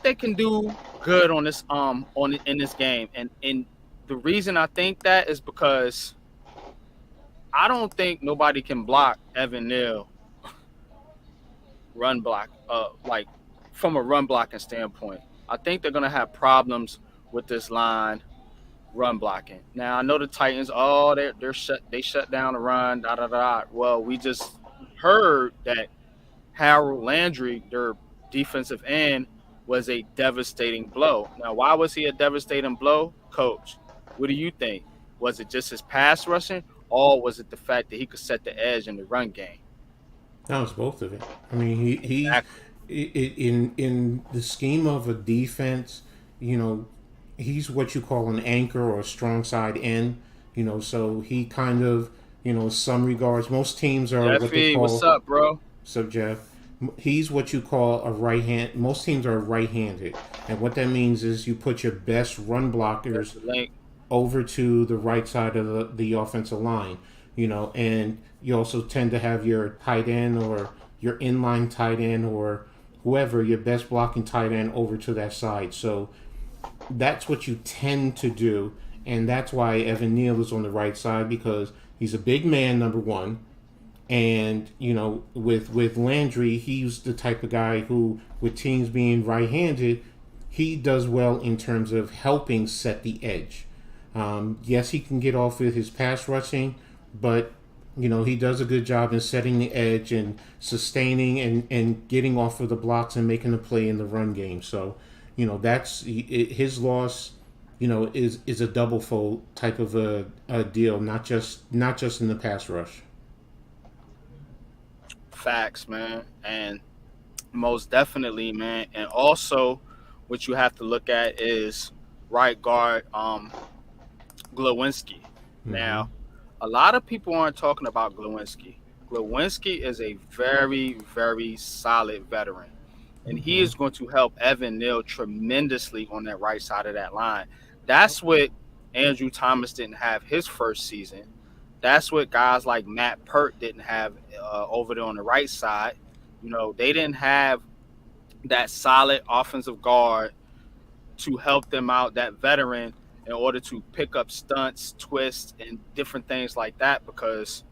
S3: they can do good on this in this game, and the reason I think that is because I don't think nobody can block Evan Neal run block, like from a run blocking standpoint. I think they're gonna have problems with this line run blocking. Now I know the Titans, they shut down the run, da da da. Well, we just heard that Harold Landry, their defensive end, was a devastating blow. Now, why was he a devastating blow? Coach, what do you think? Was it just his pass rushing, or was it the fact that he could set the edge in the run game?
S2: That was both of it. I mean, in the scheme of a defense, you know, he's what you call an anchor or a strong side end. You know, so he kind of, you know, in some regards, most teams are what they
S3: Jeffy,
S2: call.
S3: what's up, bro?
S2: So Jeff, he's what you call a right hand. Most teams are right-handed, and what that means is you put your best run blockers
S3: Link.
S2: over to the right side of the offensive line, you know, and you also tend to have your tight end or your inline tight end or whoever, your best blocking tight end over to that side. So that's what you tend to do, and that's why Evan Neal is on the right side, because he's a big man, number one. And, you know, with Landry, he's the type of guy who, with teams being right-handed, he does well in terms of helping set the edge. Yes, he can get off with his pass rushing, but, you know, he does a good job in setting the edge and sustaining and getting off of the blocks and making a play in the run game. So, you know, that's his loss, you know, is a double fold type of a deal, not just in the pass rush.
S3: Facts, man. And most definitely, man. And also, what you have to look at is right guard Glowinski. Now, a lot of people aren't talking about Glowinski. Glowinski is a very, very solid veteran. And he is going to help Evan Neal tremendously on that right side of that line. That's what Andrew Thomas didn't have his first season. That's what guys like Matt Pert didn't have over there on the right side. You know, they didn't have that solid offensive guard to help them out, that veteran, in order to pick up stunts, twists, and different things like that, because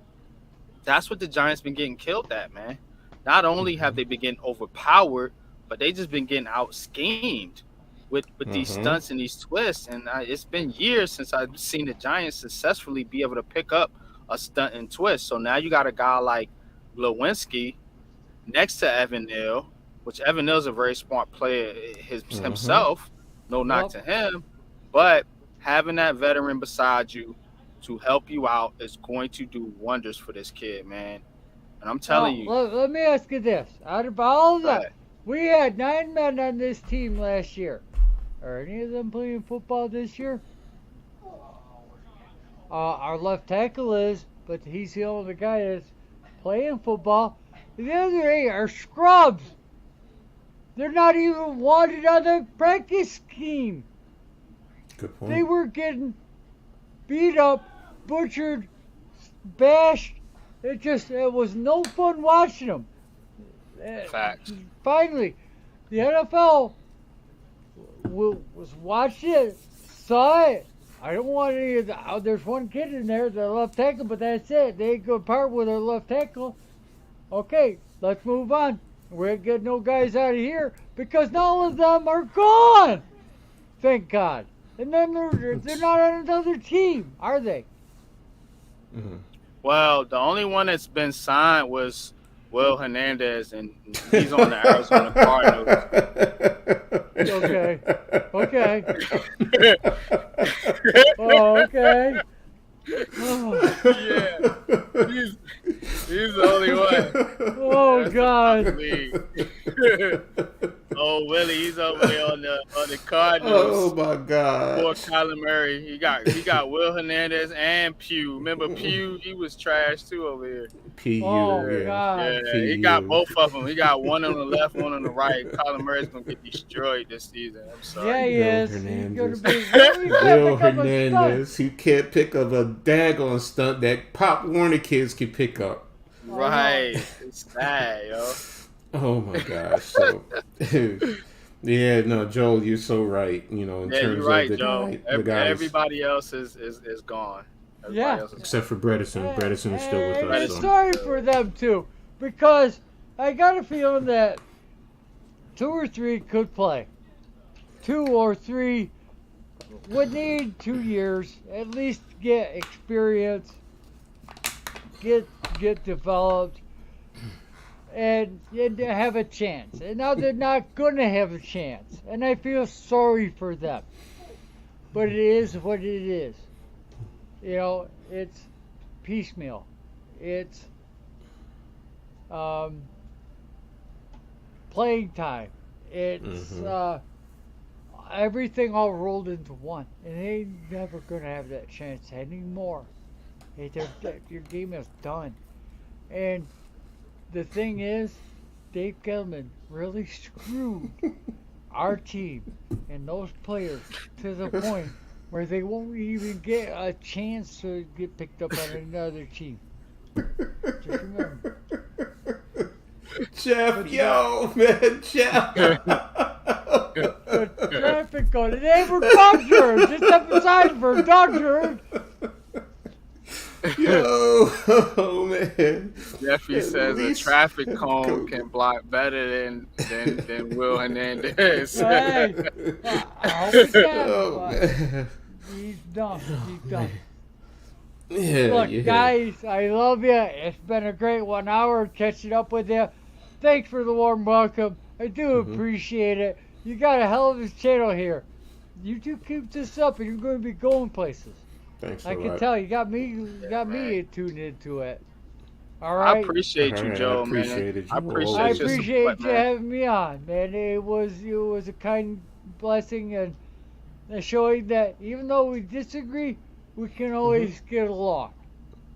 S3: that's what the Giants been getting killed at, man. Not only have they been getting overpowered, but they just been getting out-schemed with these stunts and these twists. And it's been years since I've seen the Giants successfully be able to pick up a stunt and twist. So now you got a guy like Lewinsky next to Evan Neal, which Evan Neal's a very smart player himself. No knock to him. But having that veteran beside you to help you out is going to do wonders for this kid, man. And I'm telling you.
S1: Let me ask you this. Out of all of
S3: Right.
S1: that, we had 9 men on this team last year. Are any of them playing football this year? Our left tackle is, but he's the only guy that's playing football. The other 8 are scrubs. They're not even wanted on the practice scheme.
S2: Good point.
S1: They were getting beat up, butchered, bashed. It was no fun watching them.
S3: Facts.
S1: Finally, the NFL was watching it, saw it. I don't want any of the. There's one kid in there, the left tackle, but that's it. They ain't gonna part with their left tackle. Okay, let's move on. We're getting no guys out of here because none of them are gone. Thank God. And then they're not on another team, are they?
S3: Well, the only one that's been signed was Will Hernandez, and he's on the Arizona Cardinals.
S1: Okay. Oh, okay. Oh,
S3: Yeah, he's the only one.
S1: oh
S3: That's
S1: God.
S3: League. Oh, Willie, he's over there on the Cardinals.
S2: Oh my God!
S3: Poor Kyler Murray. He got Will Hernandez and Pugh. Remember Pugh? He was trash too over here.
S2: PU.
S1: Oh
S2: yeah.
S1: God.
S3: Yeah, he got both of them. He got one on the left, one on the right. Kyler Murray's gonna get destroyed this season. I'm sorry.
S1: Yeah, he
S2: Will
S1: is. He's
S2: Hernandez.
S1: gonna be.
S2: Will Hernandez, who can't pick up a daggone stunt that Pop Warner kids can pick up.
S3: Right. It's sad, yo.
S2: Oh my gosh! So, yeah, no, Joel, you're so right. You know, in
S3: Yeah,
S2: terms
S3: you're right,
S2: of
S3: Joe.
S2: the guys,
S3: Everybody else is gone. Everybody else is
S2: except for Bredesen. Bredesen is still with
S1: And
S2: us.
S1: it's
S2: So.
S1: sorry for them too, because I got a feeling that 2 or 3 could play. 2 or 3 would need 2 years, at least get experience, get developed, and to have a chance. And now they're not gonna have a chance, and I feel sorry for them. But it is what it is. It's piecemeal. It's playing time. It's everything all rolled into one, and they ain't never gonna have that chance anymore. Your game is done. And the thing is, Dave Gettleman really screwed our team and those players to the point where they won't even get a chance to get picked up on another team. Just remember.
S2: Jeff, man, Jeff.
S1: The traffic cone. It ain't for doctor. Just step aside for a doctor.
S2: Yo, oh man.
S5: Jeffy says a traffic cone can block better than Will Hernandez.
S1: Hey, I hope he can,
S2: Oh
S1: but
S2: man.
S1: he's done. He's done.
S2: Yeah,
S1: Look,
S2: yeah.
S1: guys, I love you. It's been a great 1 hour catching up with you. Thanks for the warm welcome. I do appreciate it. You got a hell of a channel here. You two keep this up, and you're going to be going places.
S2: Thanks a
S1: I
S2: lot.
S1: can tell you got me tuned into it. All right.
S5: I appreciate you, Joe,
S2: I appreciate
S5: man.
S2: it,
S5: I
S2: Joe.
S5: appreciate
S1: I
S5: your
S1: appreciate
S5: support,
S1: you
S5: man.
S1: having me on, man. It was a kind blessing and showing that even though we disagree, we can always get along,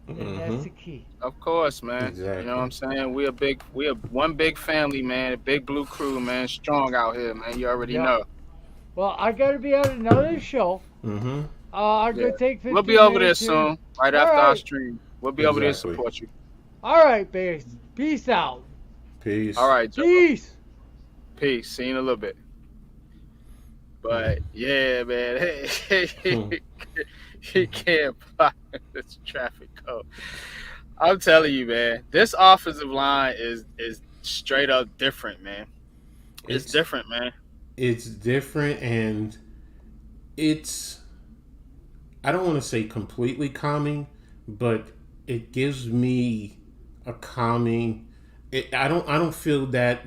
S1: and that's the key.
S5: Of course, man.
S2: Exactly.
S5: You know what I'm saying? We are one big family, man. A big blue crew, man. Strong out here, man. You already
S1: Yeah.
S5: know.
S1: Well, I got to be on another show.
S2: Mm-hmm.
S1: I'm gonna take 15
S5: We'll be over there
S1: minutes here.
S5: soon, right
S1: All
S5: after our
S1: right.
S5: stream. We'll be over there to
S2: Exactly.
S5: support you.
S1: All right, babes. Peace out.
S2: Peace.
S5: All right, Joe.
S1: Peace.
S5: Peace. See you in a little bit. But yeah, man, he can't block this traffic code. I'm telling you, man, this offensive line is straight up different, man. It's different, man.
S2: It's different, and it's, I don't want to say completely calming, but it gives me a calming. I don't feel that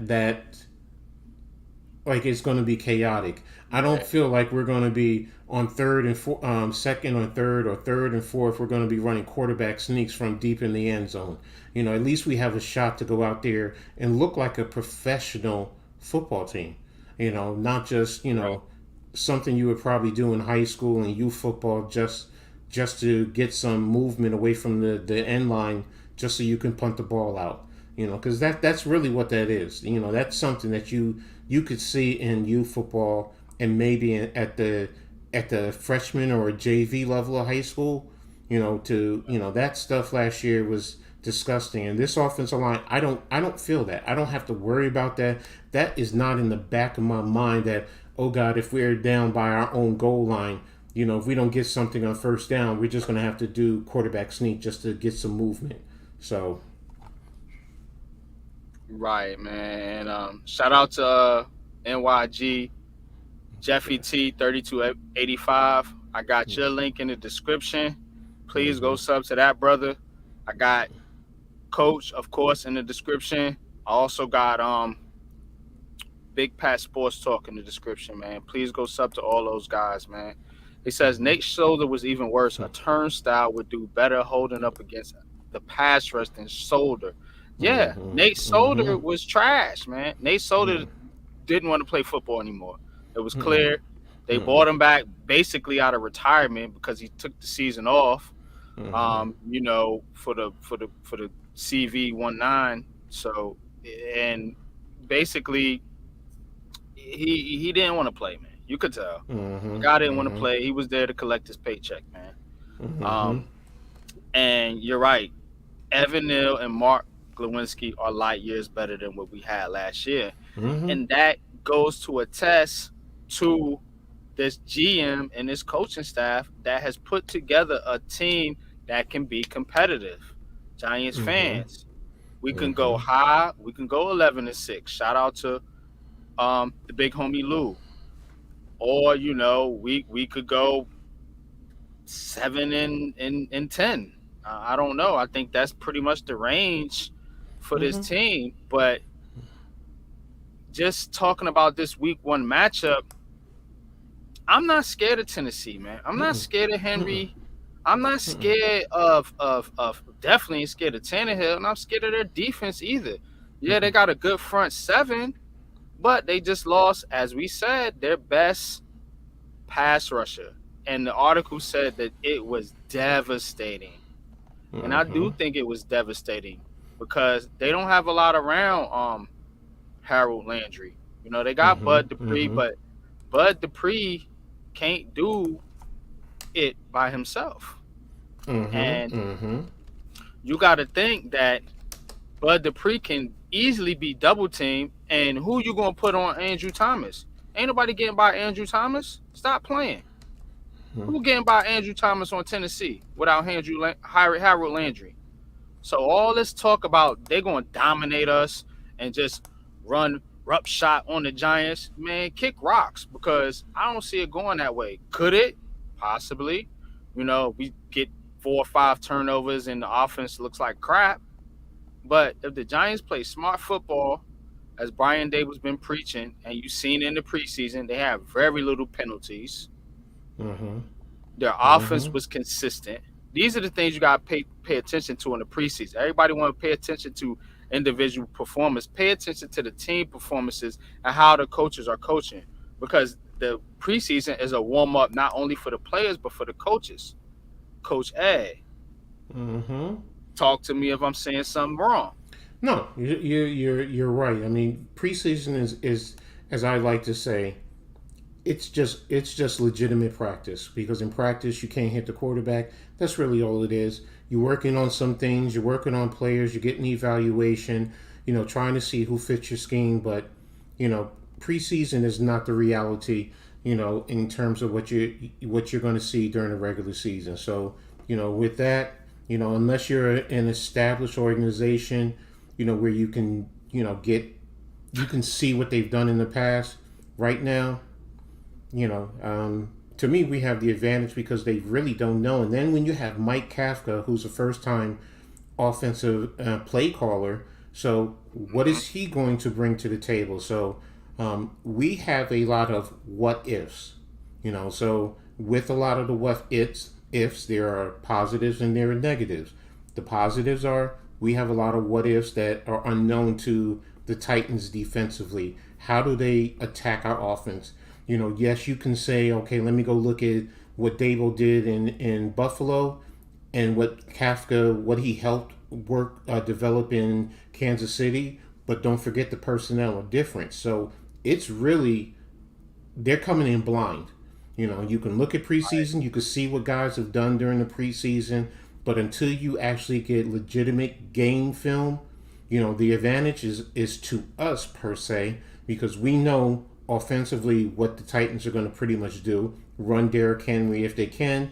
S2: like it's going to be chaotic. I don't feel like we're going to be on second or third, or third and fourth. We're going to be running quarterback sneaks from deep in the end zone. At least we have a shot to go out there and look like a professional football team. Not just something you would probably do in high school and youth football just to get some movement away from the end line, just so you can punt the ball out. Because that's really what that is. That's something that you could see in youth football and maybe at the freshman or JV level of high school. That stuff last year was disgusting. And this offensive line, I don't feel that. I don't have to worry about that. That is not in the back of my mind that, oh God, if we're down by our own goal line, if we don't get something on first down, we're just going to have to do quarterback sneak just to get some movement. So.
S5: Right, man. Shout out to NYG, Jeffy T 3285. I got your link in the description. Please go sub to that brother. I got Coach, of course, in the description. I also got Big Pat Sports Talk in the description, man. Please go sub to all those guys, man. He says Nate's shoulder was even worse. A turnstile would do better holding up against the pass rush than Solder. Yeah, Nate Solder was trash, man. Nate Solder didn't want to play football anymore. It was clear. They brought him back basically out of retirement because he took the season off. For the CV-19. So, and basically he didn't want to play, man. You could tell. The guy didn't want to play. He was there to collect his paycheck, man. And you're right. Evan Neal and Mark Glowinski are light years better than what we had last year. And that goes to attest to this GM and this coaching staff that has put together a team that can be competitive. Giants fans, we can go high. We can go 11-6. Shout out to the big homie Lou. Or we could go 7-10. I don't know. I think that's pretty much the range for this team. But just talking about this week 1 matchup, I'm not scared of Tennessee, man. I'm not scared of Henry. I'm not scared of definitely ain't scared of Tannehill, and I'm scared of their defense either. Yeah, they got a good front seven, but they just lost, as we said, their best pass rusher. And the article said that it was devastating. And I do think it was devastating because they don't have a lot around Harold Landry. You know, they got Bud Dupree, but Bud Dupree can't do it by himself. And you got to think that Bud Dupree can easily be double teamed. And who you going to put on Andrew Thomas? Ain't nobody getting by Andrew Thomas. Stop playing. Who getting by Andrew Thomas on Tennessee without Harold Landry? So all this talk about they're going to dominate us and just run rough shot on the Giants, man, kick rocks, because I don't see it going that way. Could it? Possibly. You know, we get 4 or 5 turnovers and the offense looks like crap. But if the Giants play smart football, as Brian Dable's been preaching, and you've seen in the preseason, they have very little penalties. Their offense was consistent. These are the things you got to pay attention to in the preseason. Everybody want to pay attention to individual performance. Pay attention to the team performances and how the coaches are coaching, because the preseason is a warm-up not only for the players but for the coaches. Coach A, talk to me if I'm saying something wrong.
S2: No, you're right. I mean, preseason is as I like to say, it's just legitimate practice, because in practice you can't hit the quarterback. That's really all it is. You're working on some things. You're working on players. You're getting evaluation. You know, trying to see who fits your scheme. But you know, preseason is not the reality. You know, in terms of what you're going to see during the regular season. So you know, with that, you know, unless you're an established organization, you know, where you can see what they've done in the past. Right now, you know, to me, we have the advantage because they really don't know. And then when you have Mike Kafka, who's a first-time offensive play caller, so what is he going to bring to the table? So we have a lot of what ifs, you know. So with a lot of the what ifs, there are positives and there are negatives. The positives are we have a lot of what ifs that are unknown to the Titans defensively. How do they attack our offense? You know, yes, you can say, okay, let me go look at what Dable did in Buffalo and what Kafka, what he helped develop in Kansas City, but don't forget the personnel are different. So it's really, they're coming in blind. You know, you can look at preseason, you can see what guys have done during the preseason, but until you actually get legitimate game film, you know, the advantage is to us per se, because we know offensively what the Titans are going to pretty much do. Run Derrick Henry if they can.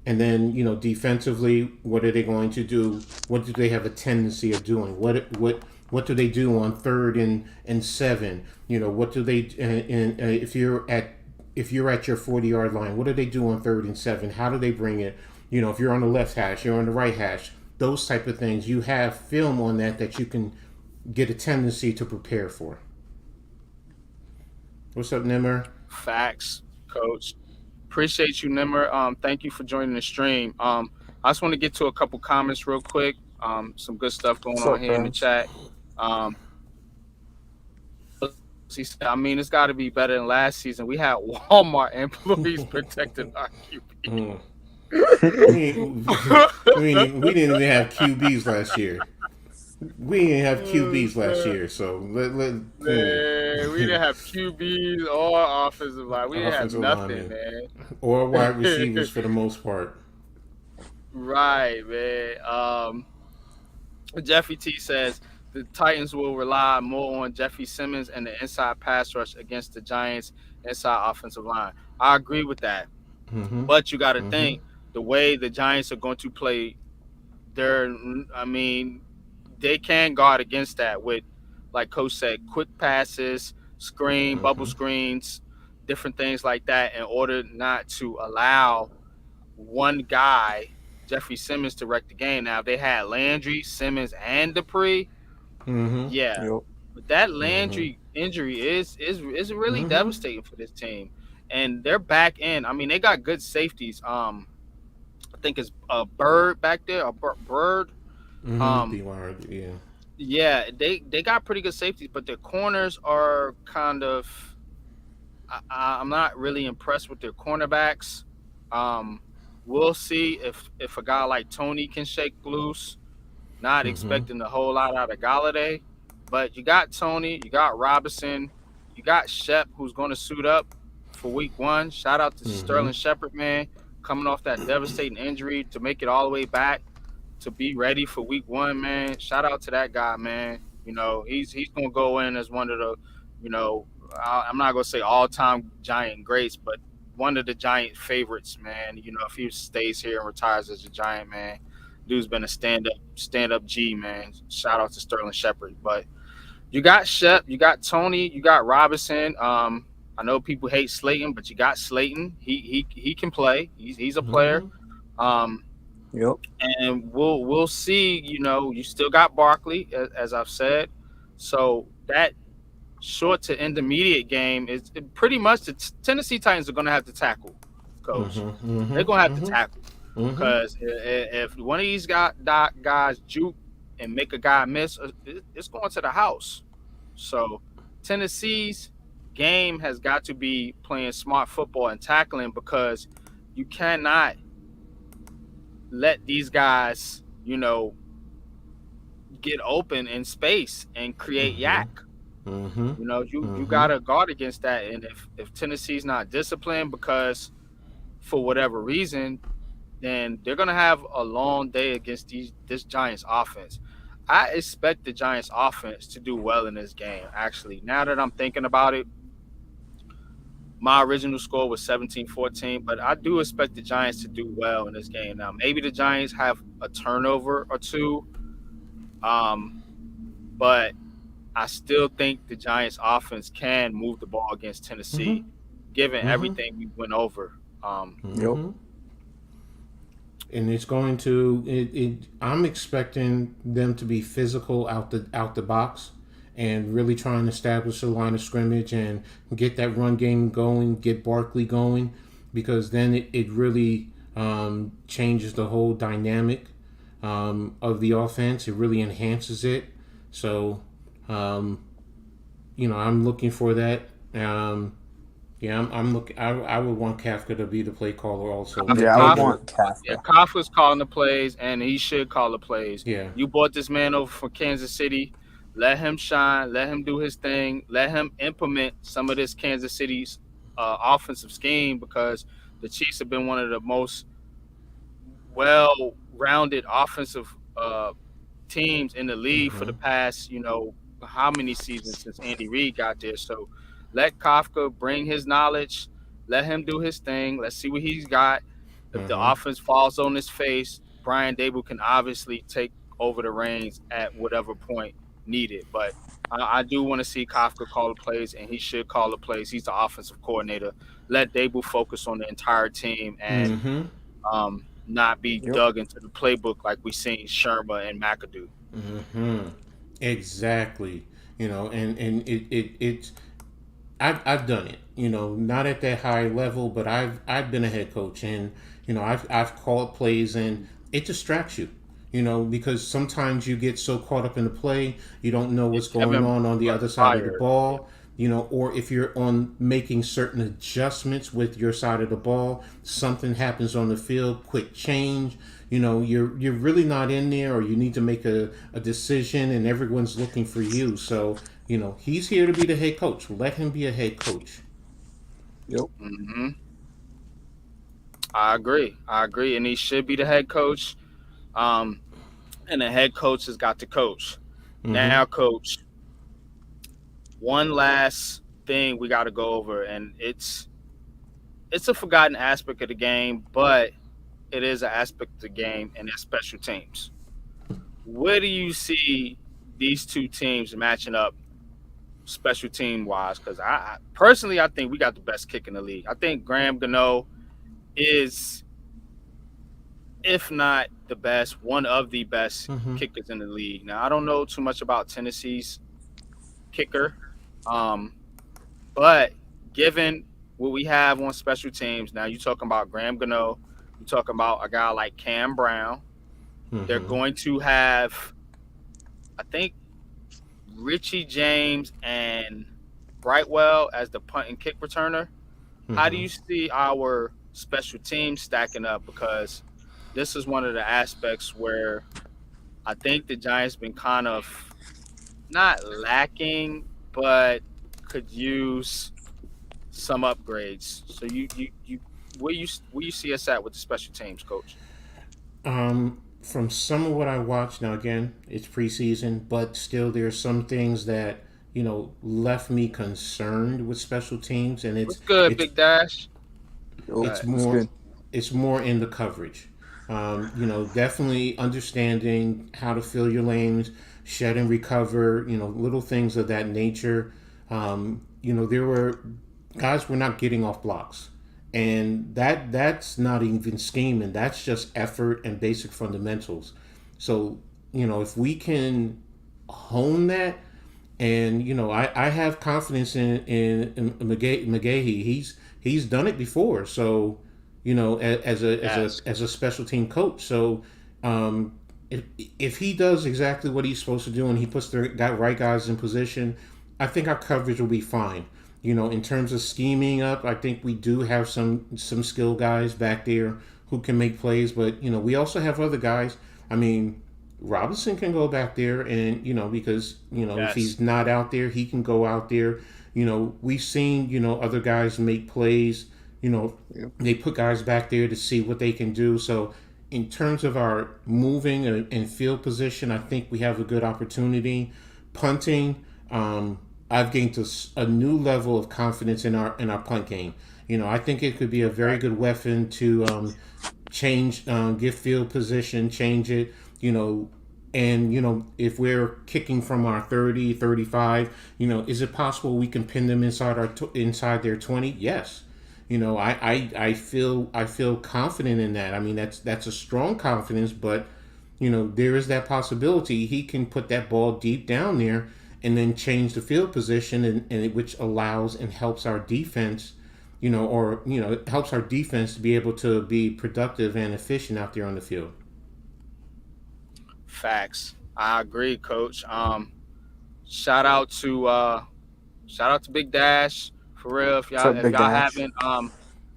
S2: And then, you know, defensively, what are they going to do? What do they have a tendency of doing? What do they do on 3rd and 7? You know, what do they if you're at your 40-yard line, what do they do on 3rd and 7? How do they bring it? You know, if you're on the left hash, you're on the right hash. Those type of things. You have film on that you can get a tendency to prepare for. What's up, Nimmer?
S5: Facts, Coach. Appreciate you, Nimmer. Thank you for joining the stream. I just want to get to a couple comments real quick. Some good stuff going on here in the chat. He said, I mean, it's got to be better than last season. We had Walmart employees protecting our QB.
S2: We didn't even have QBs last year. We didn't have QBs last year, so we
S5: didn't have QBs or offensive line. We didn't have nothing, man.
S2: Or wide receivers for the most part.
S5: Right, man. Jeffy T says the Titans will rely more on Jeffrey Simmons and the inside pass rush against the Giants' inside offensive line. I agree with that. But you got to think the way the Giants are going to play, they can guard against that with, like Coach said, quick passes, bubble screens, different things like that, in order not to allow one guy, Jeffrey Simmons, to wreck the game. Now, if they had Landry, Simmons, and Dupree,
S2: Mm-hmm.
S5: Yeah,
S3: Yep.
S5: but that Landry injury is really
S2: Mm-hmm.
S5: devastating for this team, and their back end. I mean, they got good safeties. I think it's a Bird back there, a Bird.
S2: Mm-hmm.
S5: Um,
S2: B-word, yeah.
S5: yeah, they got pretty good safeties, but their corners are kind of. I'm not really impressed with their cornerbacks. Um, we'll see if a guy like Tony can shake loose. Not
S2: Mm-hmm.
S5: expecting a whole lot out of Galladay, but you got Tony, you got Robinson, you got Shep, who's going to suit up for Week 1. Shout out to
S2: Mm-hmm.
S5: Sterling Shepard, man, coming off that devastating injury to make it all the way back to be ready for Week 1, man. Shout out to that guy, man. You know, he's going to go in as one of the, you know, I'm not going to say all-time Giant greats, but one of the Giant favorites, man. You know, if he stays here and retires as a Giant, man, dude's been a stand-up G, man. Shout out to Sterling Shepard. But you got Shep, you got Tony, you got Robinson. I know people hate Slayton, but you got Slayton. He can play. He's a player.
S2: Mm-hmm.
S5: Um,
S3: Yep.
S5: and we'll see. You know, you still got Barkley, as I've said. So that short to intermediate game is pretty much the Tennessee Titans are going to have to tackle, coach.
S2: Mm-hmm.
S5: They're going to have to tackle
S2: Mm-hmm.
S5: because if one of these guys juke and make a guy miss, it's going to the house. So Tennessee's game has got to be playing smart football and tackling because you cannot let these guys, you know, get open in space and create yak.
S2: Mm-hmm.
S5: You know, you
S2: Mhm.
S5: got to guard against that. And if Tennessee's not disciplined because for whatever reason, then they're gonna have a long day against this Giants offense. I expect the Giants offense to do well in this game. Actually, now that I'm thinking about it, my original score was 17-14, but I do expect the Giants to do well in this game. Now, maybe the Giants have a turnover or two, but I still think the Giants offense can move the ball against Tennessee, given everything we went over.
S2: Mm-hmm. And it's going to. I'm expecting them to be physical out the box, and really trying to establish a line of scrimmage and get that run game going, get Barkley going, because then it really changes the whole dynamic of the offense. It really enhances it. So, I'm looking for that. Yeah, I'm looking. I would want Kafka to be the play caller also.
S3: Yeah, I would want Kafka.
S5: Yeah, Kafka's calling the plays, and he should call the plays.
S2: Yeah.
S5: You brought this man over from Kansas City. Let him shine. Let him do his thing. Let him implement some of this Kansas City's offensive scheme because the Chiefs have been one of the most well-rounded offensive teams in the league for the past, how many seasons since Andy Reid got there. So let Kafka bring his knowledge. Let him do his thing. Let's see what he's got. If the offense falls on his face, Brian Dable can obviously take over the reins at whatever point needed. But I do want to see Kafka call the plays, and he should call the plays. He's the offensive coordinator. Let Dable focus on the entire team and not be dug into the playbook like we seen Sherma and McAdoo.
S2: Exactly. And it's I've done it. Not at that high level, but I've been a head coach, and I've called plays, and it distracts you. Because sometimes you get so caught up in the play, you don't know what's going on the other side of the ball. Or if you're on making certain adjustments with your side of the ball, something happens on the field, quick change. You're really not in there, or you need to make a decision, and everyone's looking for you. So he's here to be the head coach. Let him be a head coach.
S3: Yep.
S5: I agree, and he should be the head coach. And the head coach has got to coach. Now, coach, one last thing we got to go over, and it's a forgotten aspect of the game, but it is an aspect of the game, and it's special teams. Where do you see these two teams matching up special team wise? Because I personally, I think we got the best kick in the league. I think Graham Gano is if not the best, one of the best
S2: Mm-hmm.
S5: kickers in the league. Now, I don't know too much about Tennessee's kicker, um, but given what we have on special teams, now you're talking about Graham Gano, you're talking about a guy like Cam Brown. They're
S2: Mm-hmm.
S5: going to have, I think, Richie James and Brightwell as the punt and kick returner. How do
S2: Mm-hmm.
S5: you see our special teams stacking up? Because this is one of the aspects where I think the Giants been kind of not lacking, but could use some upgrades. So you where you see us at with the special teams, coach?
S2: From some of what I watched, now again, it's preseason, but still there's some things that, left me concerned with special teams, and
S5: What's good,
S2: it's
S5: Big Dash?
S6: Yo,
S2: it's
S5: Right.
S6: what's
S2: more
S6: good?
S2: it's more in the coverage. Definitely understanding how to fill your lanes, shed and recover, little things of that nature. There were guys were not getting off blocks. And that's not even scheming. That's just effort and basic fundamentals. So, if we can hone that, and I have confidence in McGahee. He's done it before. So,
S5: Yes.
S2: as a special team coach. So, if he does exactly what he's supposed to do and he puts the right guys in position, I think our coverage will be fine. In terms of scheming up, I think we do have some skill guys back there who can make plays, but we also have other guys. I mean, Robinson can go back there, and because if
S5: Yes.
S2: he's not out there, he can go out there. We've seen other guys make plays.
S6: Yep.
S2: They put guys back there to see what they can do. So, in terms of our moving and field position, I think we have a good opportunity. Punting, I've gained a new level of confidence in our punt game. I think it could be a very good weapon to change, get field position, change it. And if we're kicking from our 30, 35, is it possible we can pin them inside their 20? Yes. I feel confident in that. I mean, that's a strong confidence, but there is that possibility he can put that ball deep down there and then change the field position, which allows and helps our defense, it helps our defense to be able to be productive and efficient out there on the field.
S5: Facts. I agree, coach. Shout out to Big Dash for real. If
S6: What's
S5: y'all
S6: up,
S5: if
S6: Big
S5: y'all
S6: Dash?
S5: haven't,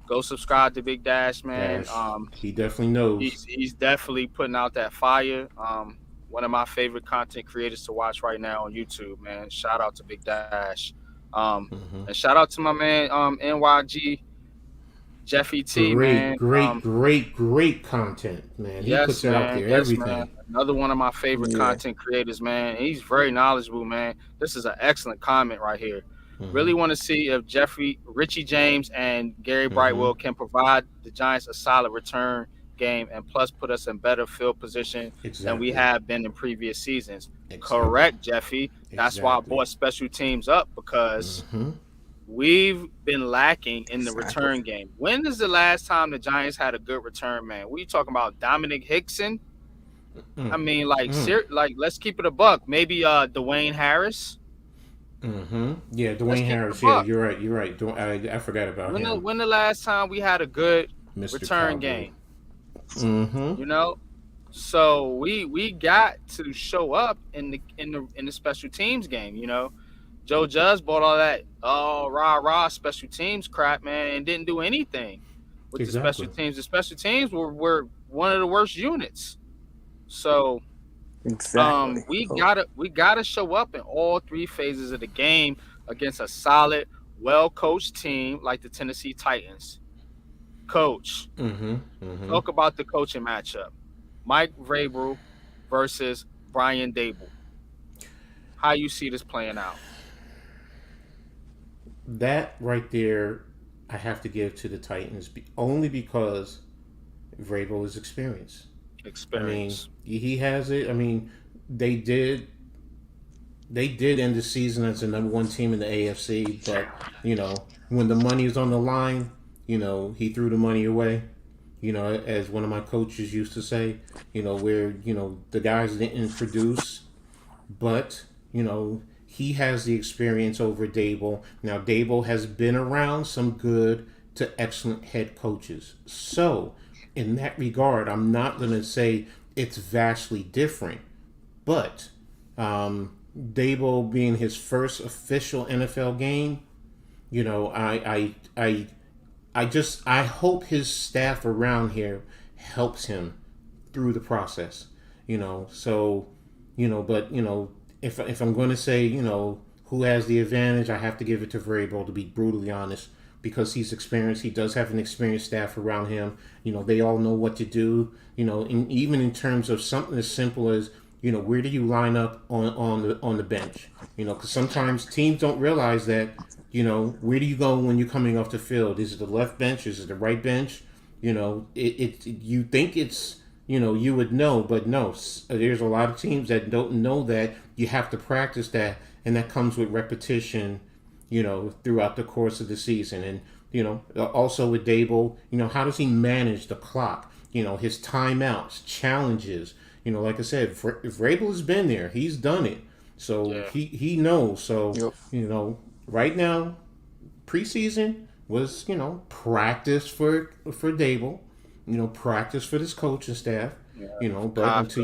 S5: go subscribe to Big Dash, man.
S2: Dash. He definitely knows.
S5: He's definitely putting out that fire. One of my favorite content creators to watch right now on YouTube, man. Shout out to Big Dash.
S2: Mhm.
S5: And shout out to my man NYG Jeffy T, man.
S2: Great content, man. He
S5: Yes,
S2: puts it out
S5: man.
S2: there,
S5: Yes,
S2: everything.
S5: man. Another one of my favorite
S6: Yeah.
S5: content creators, man. He's very knowledgeable, man. This is an excellent comment right here.
S2: Mhm.
S5: Really want to see if Richie James, and Gary
S2: Mhm.
S5: Brightwell can provide the Giants a solid return game and plus put us in better field position than we
S2: Exactly.
S5: have been in previous seasons.
S2: Exactly.
S5: Correct, Jeffy. That's why I
S2: Exactly.
S5: brought special teams up, because
S2: Mhm.
S5: we've been lacking in the
S6: Exactly.
S5: return game. When is the last time the Giants had a good return man? We talking about Dominic Hickson? I mean, like let's keep it a buck. Maybe Dwayne Harris.
S2: Yeah,
S5: Let's
S2: Dwayne
S5: keep it
S2: Harris.
S5: a
S2: Yeah,
S5: buck.
S2: you're right. You're right. I forgot about him.
S5: When the last time we had a good
S2: Mr.
S5: return
S2: Cowboy.
S5: game?
S2: Mm-hmm.
S5: You know, so we got to show up in the special teams game. Joe Judge bought all that rah special teams crap, man, and didn't do anything with the
S2: Exactly.
S5: special teams. The special teams were one of the worst units. So
S6: Exactly.
S5: we gotta show up in all three phases of the game against a solid, well-coached team like the Tennessee Titans. Coach, talk about the coaching matchup. Mike Vrabel versus Brian Dable. How you see this playing out?
S2: That right there, I have to give to the Titans only because Vrabel is experienced.
S5: Experience.
S2: I mean, he has it. I mean, they did end the season as the number one team in the AFC, but when the money is on the line, he threw the money away. as one of my coaches used to say, where the guys didn't produce, but he has the experience over Dable. Now Dable has been around some good to excellent head coaches, so in that regard, I'm not going to say it's vastly different, but Dable being his first official NFL game, I hope his staff around here helps him through the process. So but if I'm going to say who has the advantage, I have to give it to Vrabel, to be brutally honest, because he's experienced. He does have an experienced staff around him. They all know what to do. Even in terms of something as simple as where do you line up on the bench? Because sometimes teams don't realize that. Where do you go when you're coming off the field? Is it the left bench? Is it the right bench? You think it's you would know, but no. There's a lot of teams that don't know that. You have to practice that, and that comes with repetition. Throughout the course of the season, and also with Dable, how does he manage the clock? His timeouts, challenges. Like I said, if Vrabel has been there, he's done it, so he knows. So right now, preseason was practice for Dable, practice for this coaching staff, but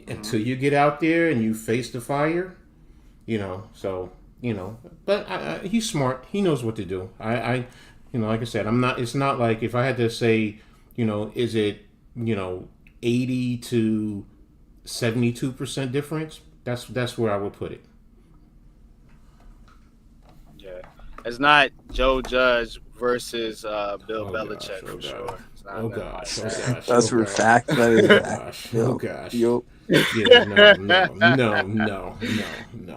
S2: until you get out there and you face the fire, so. But he's smart. He knows what to do. Like I said, I'm not. It's not like if I had to say, is it 80 to 72% difference? That's where I would put it.
S5: Yeah, it's not Joe Judge versus Bill Belichick
S2: for
S5: sure.
S2: Oh gosh.
S6: That's for fact. That is fact.
S2: Oh gosh.
S6: Yo.
S2: Yeah, no.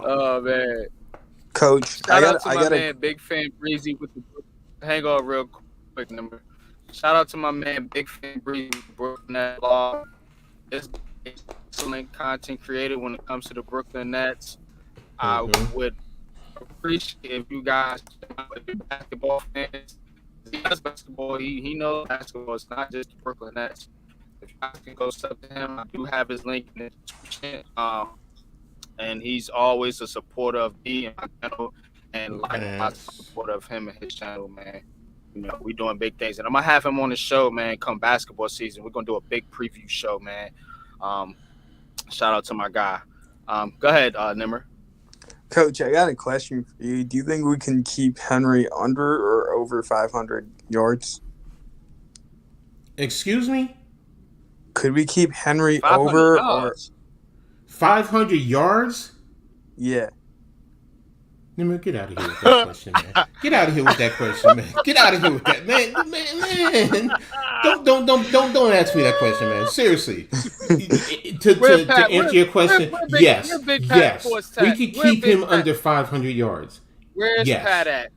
S5: Oh man.
S6: Coach,
S5: Shout out to my man Big Fan Breezy with the hang on real quick number. Shout out to my man Big Fan Breezy with the Brooklyn Nets blog. It's excellent content created when it comes to the Brooklyn Nets. I would appreciate if you guys basketball fans. He does basketball. He knows basketball. It's not just the Brooklyn Nets. If you guys can go sub to him, I do have his link in the description. And he's always a supporter of me and my channel, and likewise a supporter of him and his channel, man. We doing big things, and I'm gonna have him on the show, man. Come basketball season, we're gonna do a big preview show, man. Shout out to my guy. Go ahead, Nimmer.
S6: Coach, I got a question for you. Do you think we can keep Henry under or over 500 yards?
S2: Excuse me?
S6: Could we keep Henry over
S5: yards.
S6: Or
S2: 500 yards?
S6: Yeah.
S2: Nimmer, get out of here with that question, man. Get out of here with that question, man. Get out of here with that, man. Don't ask me that question, man. Seriously. To answer your question, yes, we could keep him under 500 yards.
S5: Where's Pat at?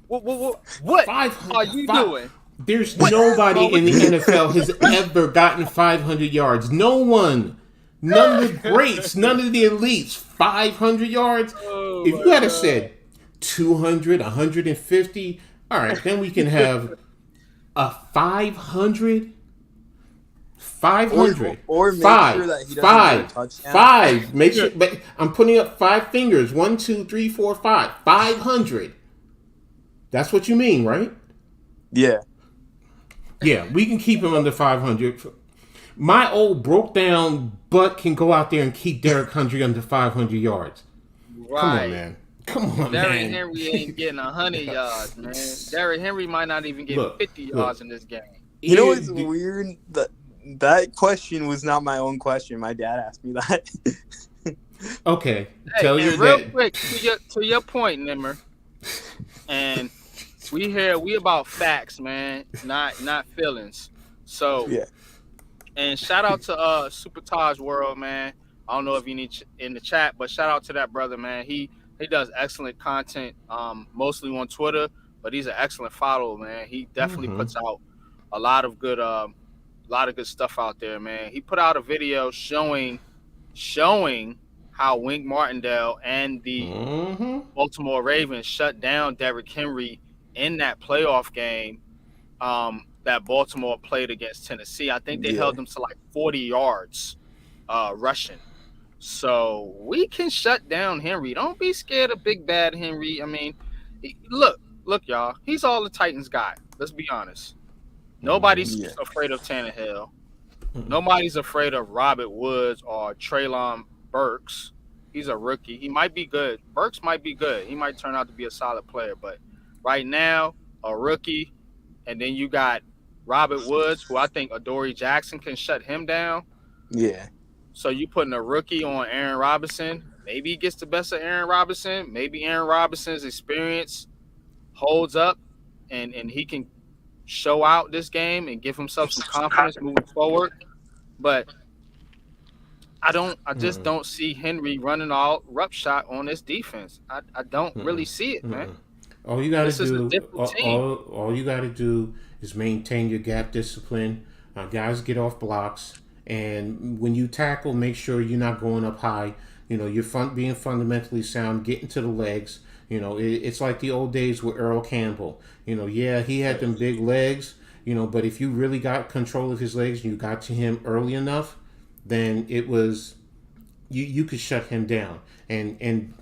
S5: What are you doing?
S2: There's nobody in the NFL has ever gotten 500 yards. No one. None of the greats, none of the elites, 500 yards. If you had said 200, 150, all right, then we can have a 500. 500.
S6: Or make sure that he doesn't get a touchdown.
S2: 5. Make sure, but I'm putting up 5 fingers. 1, 2, 3, 4, 5. 500. That's what you mean, right?
S6: Yeah.
S2: Yeah, we can keep him under 500. My old broke down butt can go out there and keep Derrick Henry under 500 yards.
S5: Right.
S2: Come on, man. Come on,
S5: Derrick
S2: man.
S5: Henry ain't getting 100 yards, man. Derrick Henry might not even get 50 yards in this game.
S6: You know what's weird? That question was not my own question. My dad asked me that.
S2: Okay.
S5: Hey,
S2: tell you
S5: real
S2: that.
S5: quick, to your point, Nimmer, and we about facts, man, not feelings. So
S6: yeah.
S5: And shout out to Super Taj World, man. I don't know if you need in the chat, but shout out to that brother, man. He does excellent content, mostly on Twitter, but he's an excellent follower, man. He definitely puts out a lot of good stuff out there, man. He put out a video showing how Wink Martindale and the Baltimore Ravens shut down Derrick Henry in that playoff game. that Baltimore played against Tennessee. I think they held them to like 40 yards rushing. So we can shut down Henry. Don't be scared of big bad Henry. I mean, look, y'all. He's all the Titans guy. Let's be honest. Nobody's afraid of Tannehill. Nobody's afraid of Robert Woods or Treylon Burks. He's a rookie. He might be good. Burks might be good. He might turn out to be a solid player. But right now, a rookie, and then you got Robert Woods, who I think Adoree Jackson can shut him down.
S6: Yeah.
S5: So you putting a rookie on Aaron Robinson. Maybe he gets the best of Aaron Robinson. Maybe Aaron Robinson's experience holds up and he can show out this game and give himself some confidence moving forward. But I just don't see Henry running all roughshod on this defense. I don't really see it, man.
S2: All you got to do, all you got to do is maintain your gap discipline. Guys get off blocks, and when you tackle, make sure you're not going up high. You know, you're being fundamentally sound, getting to the legs. You know, it's like the old days with Earl Campbell. You know, yeah, he had them big legs. You know, but if you really got control of his legs and you got to him early enough, then it was you could shut him down. And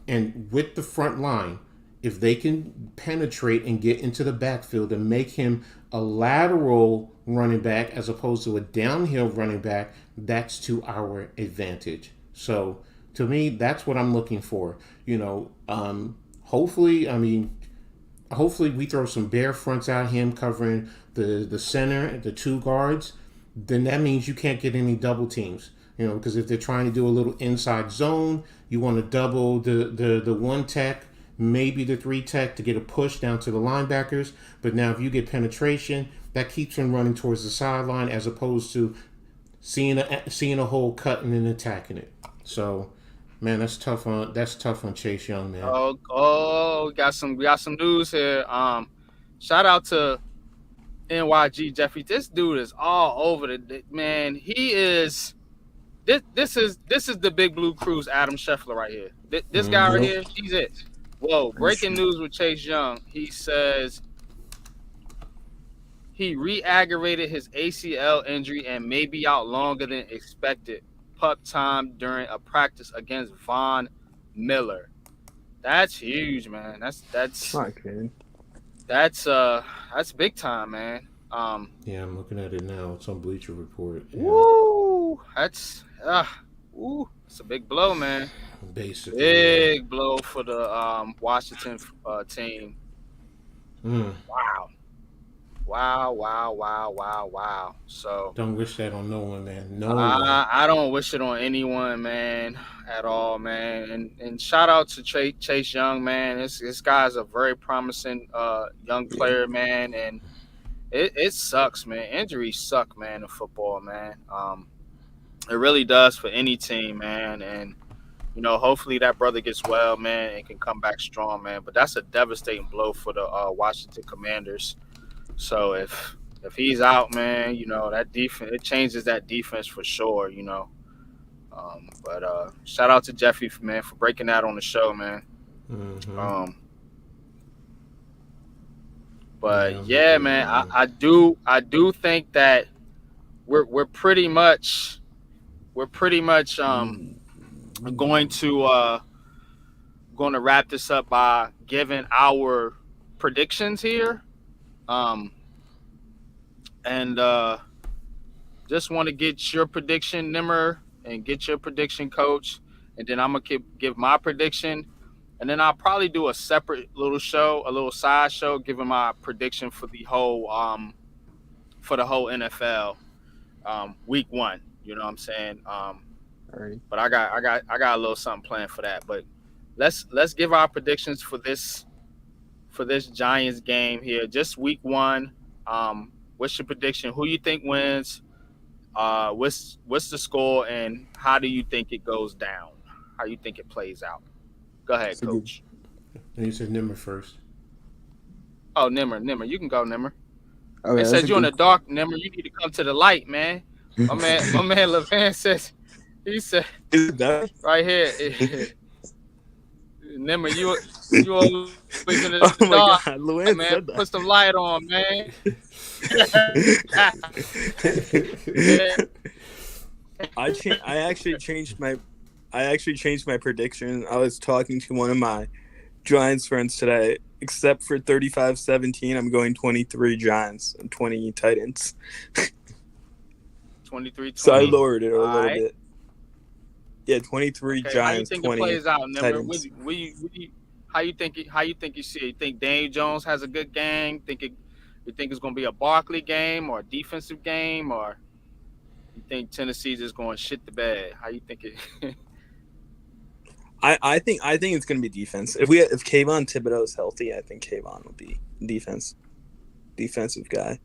S2: with the front line, if they can penetrate and get into the backfield and make him a lateral running back as opposed to a downhill running back, that's to our advantage. So to me, that's what I'm looking for. You know, hopefully we throw some bare fronts at him covering the center, the two guards. Then that means you can't get any double teams. You know, because if they're trying to do a little inside zone, you want to double the one tech, maybe the three tech to get a push down to the linebackers. But now if you get penetration, that keeps them running towards the sideline as opposed to seeing a hole cut and then attacking it. So, man, that's tough on Chase Young, man.
S5: We got some news here. Shout out to NYG Jeffrey. This dude is all over the man. He is. This is the Big Blue Crew's Adam Scheffler right here. This guy right here, he's it. Whoa! Breaking news with Chase Young. He says he re-aggravated his ACL injury and may be out longer than expected. Pup time during a practice against Von Miller. That's huge, man. That's
S6: not good.
S5: That's big time, man.
S2: Yeah, I'm looking at it now. It's on Bleacher Report. Yeah.
S5: Woo! It's a big blow, man.
S2: Basically,
S5: big blow for the Washington team. Wow. So
S2: don't wish that on no one, man. No,
S5: I don't wish it on anyone, man, at all, man. And shout out to Chase Young, man. This guy's a very promising young player, man. And it sucks, man. Injuries suck, man, in football, man. It really does for any team, man. And you know, hopefully that brother gets well, man, and can come back strong, man. But that's a devastating blow for the Washington Commanders. So if he's out, man, you know, that defense, it changes that defense for sure, you know. But shout out to Jeffy, man, for breaking that on the show, man. But yeah, man, I do think that we're pretty much going to wrap this up by giving our predictions here. And just want to get your prediction, Nimmer, and get your prediction, Coach. And then I'm gonna give my prediction, and then I'll probably do a separate little show, a little side show, giving my prediction for the whole NFL week 1. You know what I'm saying? But I got a little something planned for that. But let's give our predictions for this Giants game here. Just week 1. What's your prediction? Who you think wins? What's the score, and how do you think it goes down? How you think it plays out? Go ahead, Coach.
S2: And you said Nimmer first.
S5: Oh, Nimmer, you can go, Nimmer.
S6: Okay,
S5: they said you're in the dark, Nimmer. You need to come to the light, man. My man Levan says. He said right here. Nimmer, you always in the
S6: Oh my
S5: dark,
S6: God, Luann
S5: man.
S6: said that.
S5: Put some light on, man.
S6: I actually changed my prediction. I was talking to one of my Giants friends today. Except for 35-17, I'm going 23 Giants and 20 Titans.
S5: 23-20.
S6: So I lowered it a little
S5: Alright.
S6: bit. Yeah, 23
S5: Okay,
S6: Giants,
S5: how you think
S6: 20
S5: it plays out, Nimmer?
S6: Titans.
S5: How you think you see it? You think Daniel Jones has a good game? You think it's gonna be a Barkley game or a defensive game, or you think Tennessee's just going shit the bed? How you think it?
S6: I think it's going to be defense. If Kayvon Thibodeau is healthy, I think Kayvon will be defensive guy.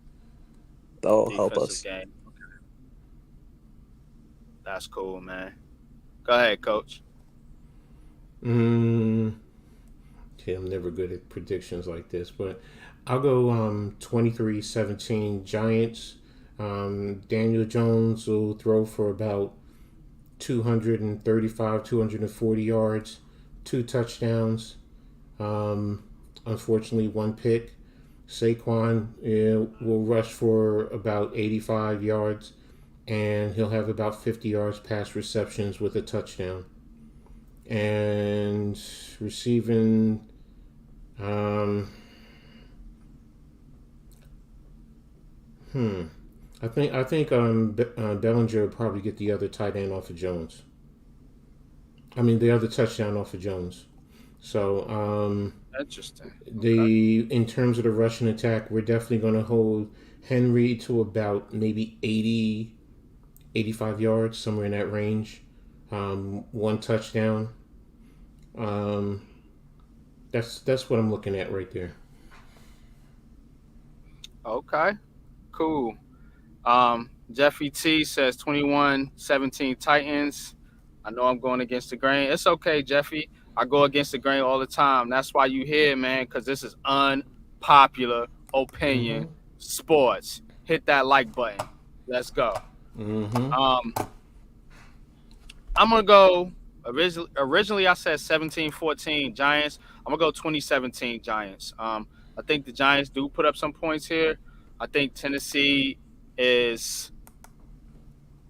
S6: That'll help us.
S5: Game. That's cool, man. Go ahead, Coach.
S2: Okay, I'm never good at predictions like this, but I'll go 23-17 Giants. Daniel Jones will throw for about 235, 240 yards, 2 touchdowns. Unfortunately, 1 pick. Saquon will rush for about 85 yards, and he'll have about 50 yards pass receptions with a touchdown. And receiving, I think Bellinger will probably get the other tight end off of Jones. I mean, the other touchdown off of Jones. So
S5: Interesting.
S2: in terms of the rushing attack, we're definitely going to hold Henry to about maybe 80, 85 yards, somewhere in that range. 1 touchdown. That's what I'm looking at right there.
S5: Okay, cool. Jeffrey T says 21-17 Titans. I know I'm going against the grain. It's okay, Jeffrey. I go against the grain all the time. That's why you here, man, because this is unpopular opinion sports. Hit that like button. Let's go. I'm going to go, originally I said 17-14 Giants. I'm going to go 2017 Giants. I think the Giants do put up some points here. I think Tennessee is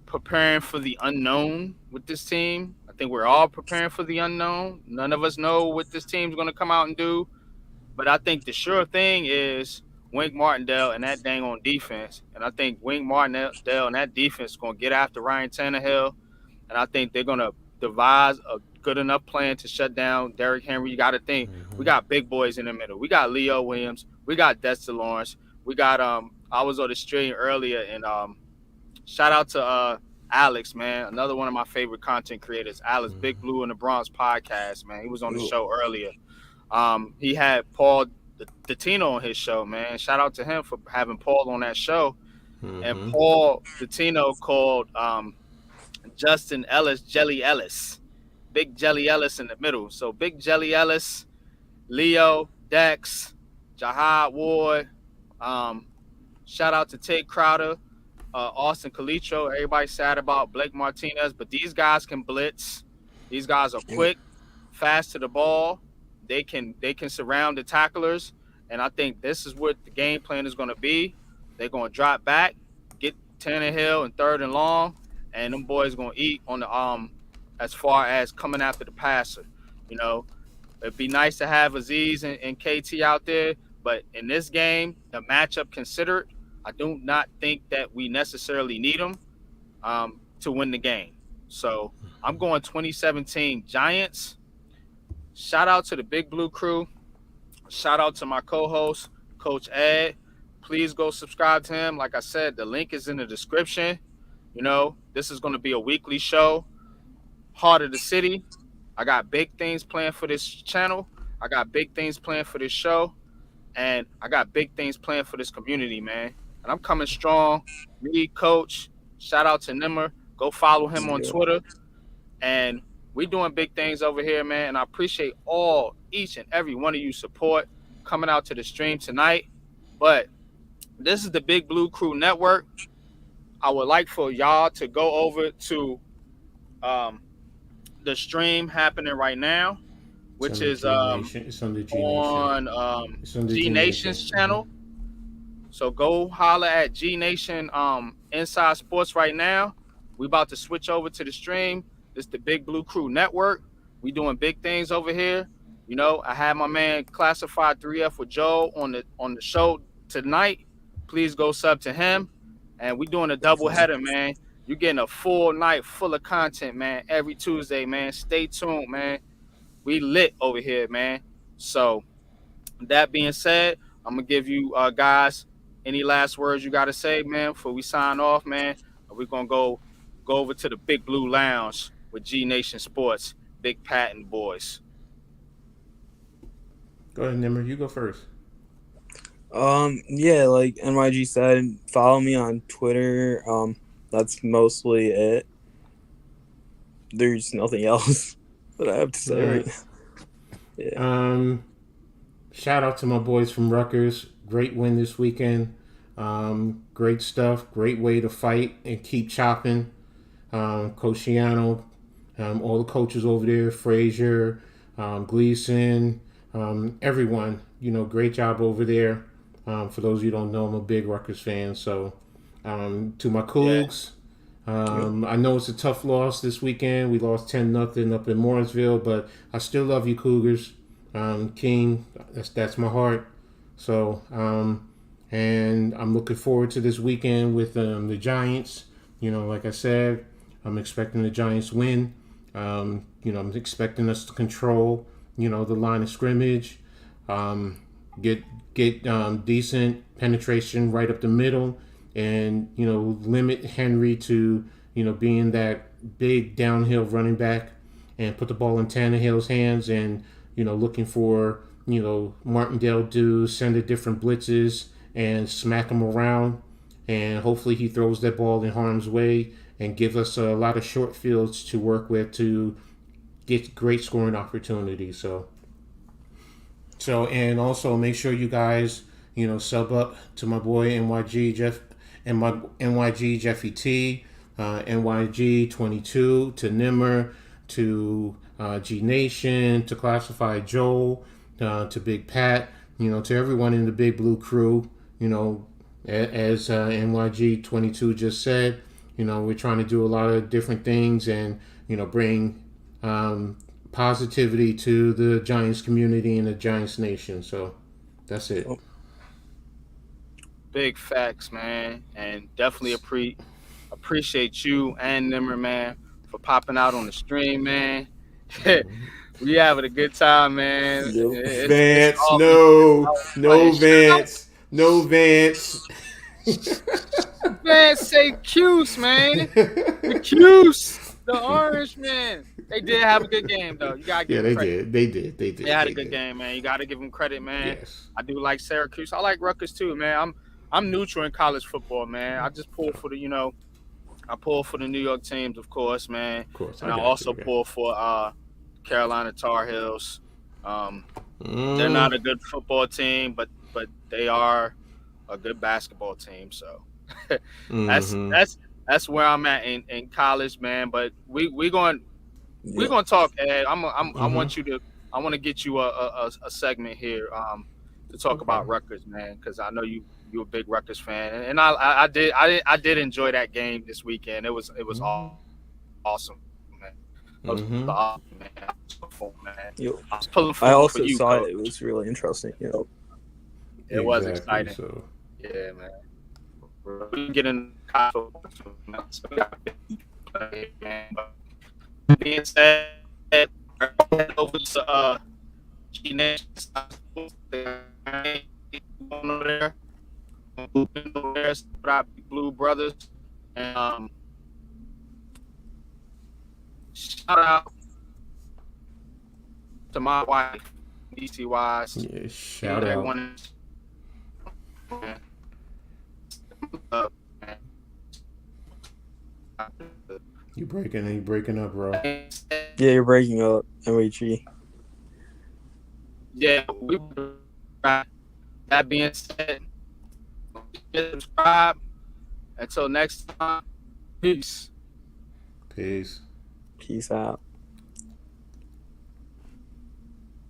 S5: preparing for the unknown with this team. I think we're all preparing for the unknown. None of us know what this team's going to come out and do. But I think the sure thing is Wink Martindale and that dang on defense. And I think Wink Martindale and that defense is going to get after Ryan Tannehill. And I think they're going to devise a good enough plan to shut down Derrick Henry. You got to think, we got big boys in the middle. We got Leo Williams. We got Dexter Lawrence. We got I was on the stream earlier, and shout out to Alex, man, another one of my favorite content creators, Alex, Big Blue in the Bronx podcast, man. He was on the show earlier. He had Paul Dottino on his show, man. Shout out to him for having Paul on that show. And Paul Dottino called Justin Ellis Jelly Ellis. Big Jelly Ellis in the middle. So Big Jelly Ellis, Leo, Dex, Jahad Ward, shout out to Tate Crowder, Austin Calitro. Everybody sad about Blake Martinez, but these guys can blitz. These guys are quick, fast to the ball. They can surround the tacklers, and I think this is what the game plan is going to be. They're going to drop back, get Tannehill in 3rd and long, and them boys going to eat on the as far as coming after the passer. You know, it'd be nice to have Aziz and KT out there, but in this game, the matchup considered, I do not think that we necessarily need them to win the game. So I'm going 2017 Giants. Shout out to the Big Blue crew. Shout out to my co-host, Coach Ed. Please go subscribe to him. Like I said, the link is in the description. You know, this is going to be a weekly show. Heart of the City. I got big things planned for this channel. I got big things planned for this show. And I got big things planned for this community, man. And I'm coming strong. Me, Coach. Shout out to Nimmer. Go follow him on Twitter. And we doing big things over here, man. And I appreciate each and every one of you support coming out to the stream tonight. But this is the Big Blue Crew Network. I would like for y'all to go over to the stream happening right now. which
S2: under
S5: is
S2: G Nation. It's under G Nation.
S5: on
S2: It's under
S5: G Nation's
S2: Nation.
S5: channel. So go holler at G Nation Inside Sports right now. We about to switch over to the stream. It's the Big Blue Crew Network. We doing big things over here. You know, I had my man Classified 3F with Joe on the show tonight. Please go sub to him. And we doing a double header, man. You're getting a full night full of content, man, every Tuesday, man. Stay tuned, man. We lit over here, man. So that being said, I'm gonna give you guys any last words you gotta say, man, before we sign off, man. We're gonna go over to the Big Blue Lounge with G Nation Sports, Big Pat and boys.
S2: Go ahead, Nimmer. You go first.
S6: Yeah, like NYG said, follow me on Twitter. That's mostly it. There's nothing else that I have to say right now. Yeah.
S2: Shout out to my boys from Rutgers. Great win this weekend. Great stuff. Great way to fight and keep chopping. Coach Shiano, all the coaches over there, Frazier, Gleason, everyone, you know, great job over there. For those of you who don't know, I'm a big Rutgers fan. So to my Cougs, I know it's a tough loss this weekend. We lost 10-0 up in Morrisville, but I still love you, Cougars. King, that's my heart. So, and I'm looking forward to this weekend with the Giants. You know, like I said, I'm expecting the Giants win. You know, I'm expecting us to control, you know, the line of scrimmage, get decent penetration right up the middle, and, you know, limit Henry to, you know, being that big downhill running back, and put the ball in Tannehill's hands, and, you know, looking for, you know, Martindale to send the different blitzes and smack him around, and hopefully he throws that ball in harm's way and give us a lot of short fields to work with to get great scoring opportunities. So and also make sure you guys, you know, sub up to my boy NYG Jeff and my NYG Jeffy T, NYG 22, to Nimmer, to G Nation, to Classified Joel, to Big Pat, you know, to everyone in the Big Blue Crew. You know, as NYG 22 just said, you know, we're trying to do a lot of different things and, you know, bring positivity to the Giants community and the Giants nation. So that's it.
S5: Big facts, man, and definitely appreciate you and Nimmer, man, for popping out on the stream, man. We having a good time, man.
S2: Vance, no Vance, no Vance.
S5: Man, say Cuse, man. The Cuse, the Orange, man. They did have a good game, though. You gotta give them credit.
S2: They did.
S5: They had a good game, man. You gotta give them credit, man.
S2: Yes.
S5: I do like Syracuse. I like Rutgers too, man. I'm neutral in college football, man. I just pull for the, you know, I pull for the New York teams, of course, man.
S2: Of course.
S5: And I also pull for Carolina Tar Heels. They're not a good football team, but they are a good basketball team. So that's where I'm at in college, man. But we're going to talk, Ed. I want to get you a segment here to talk about Rutgers, man, because I know you're a big Rutgers fan, and I did enjoy that game this weekend. It was awesome, man. It was awesome, man. I was pulling for
S6: I also
S5: you,
S6: saw
S5: Coach.
S6: it. It was really interesting. You know,
S5: It was
S2: Exactly,
S5: exciting.
S2: So.
S5: Yeah, man. We can get in college football too, man. So we got to man. But being said, we're over to G Nation over there. Over there, Blue Brothers, and shout out to my wife, DCYs.
S2: Yeah, shout out. You breaking up, bro.
S6: yeah, you're breaking up, NYG.
S5: Yeah, that being said, subscribe. Until next time, peace.
S2: Peace.
S6: Peace out.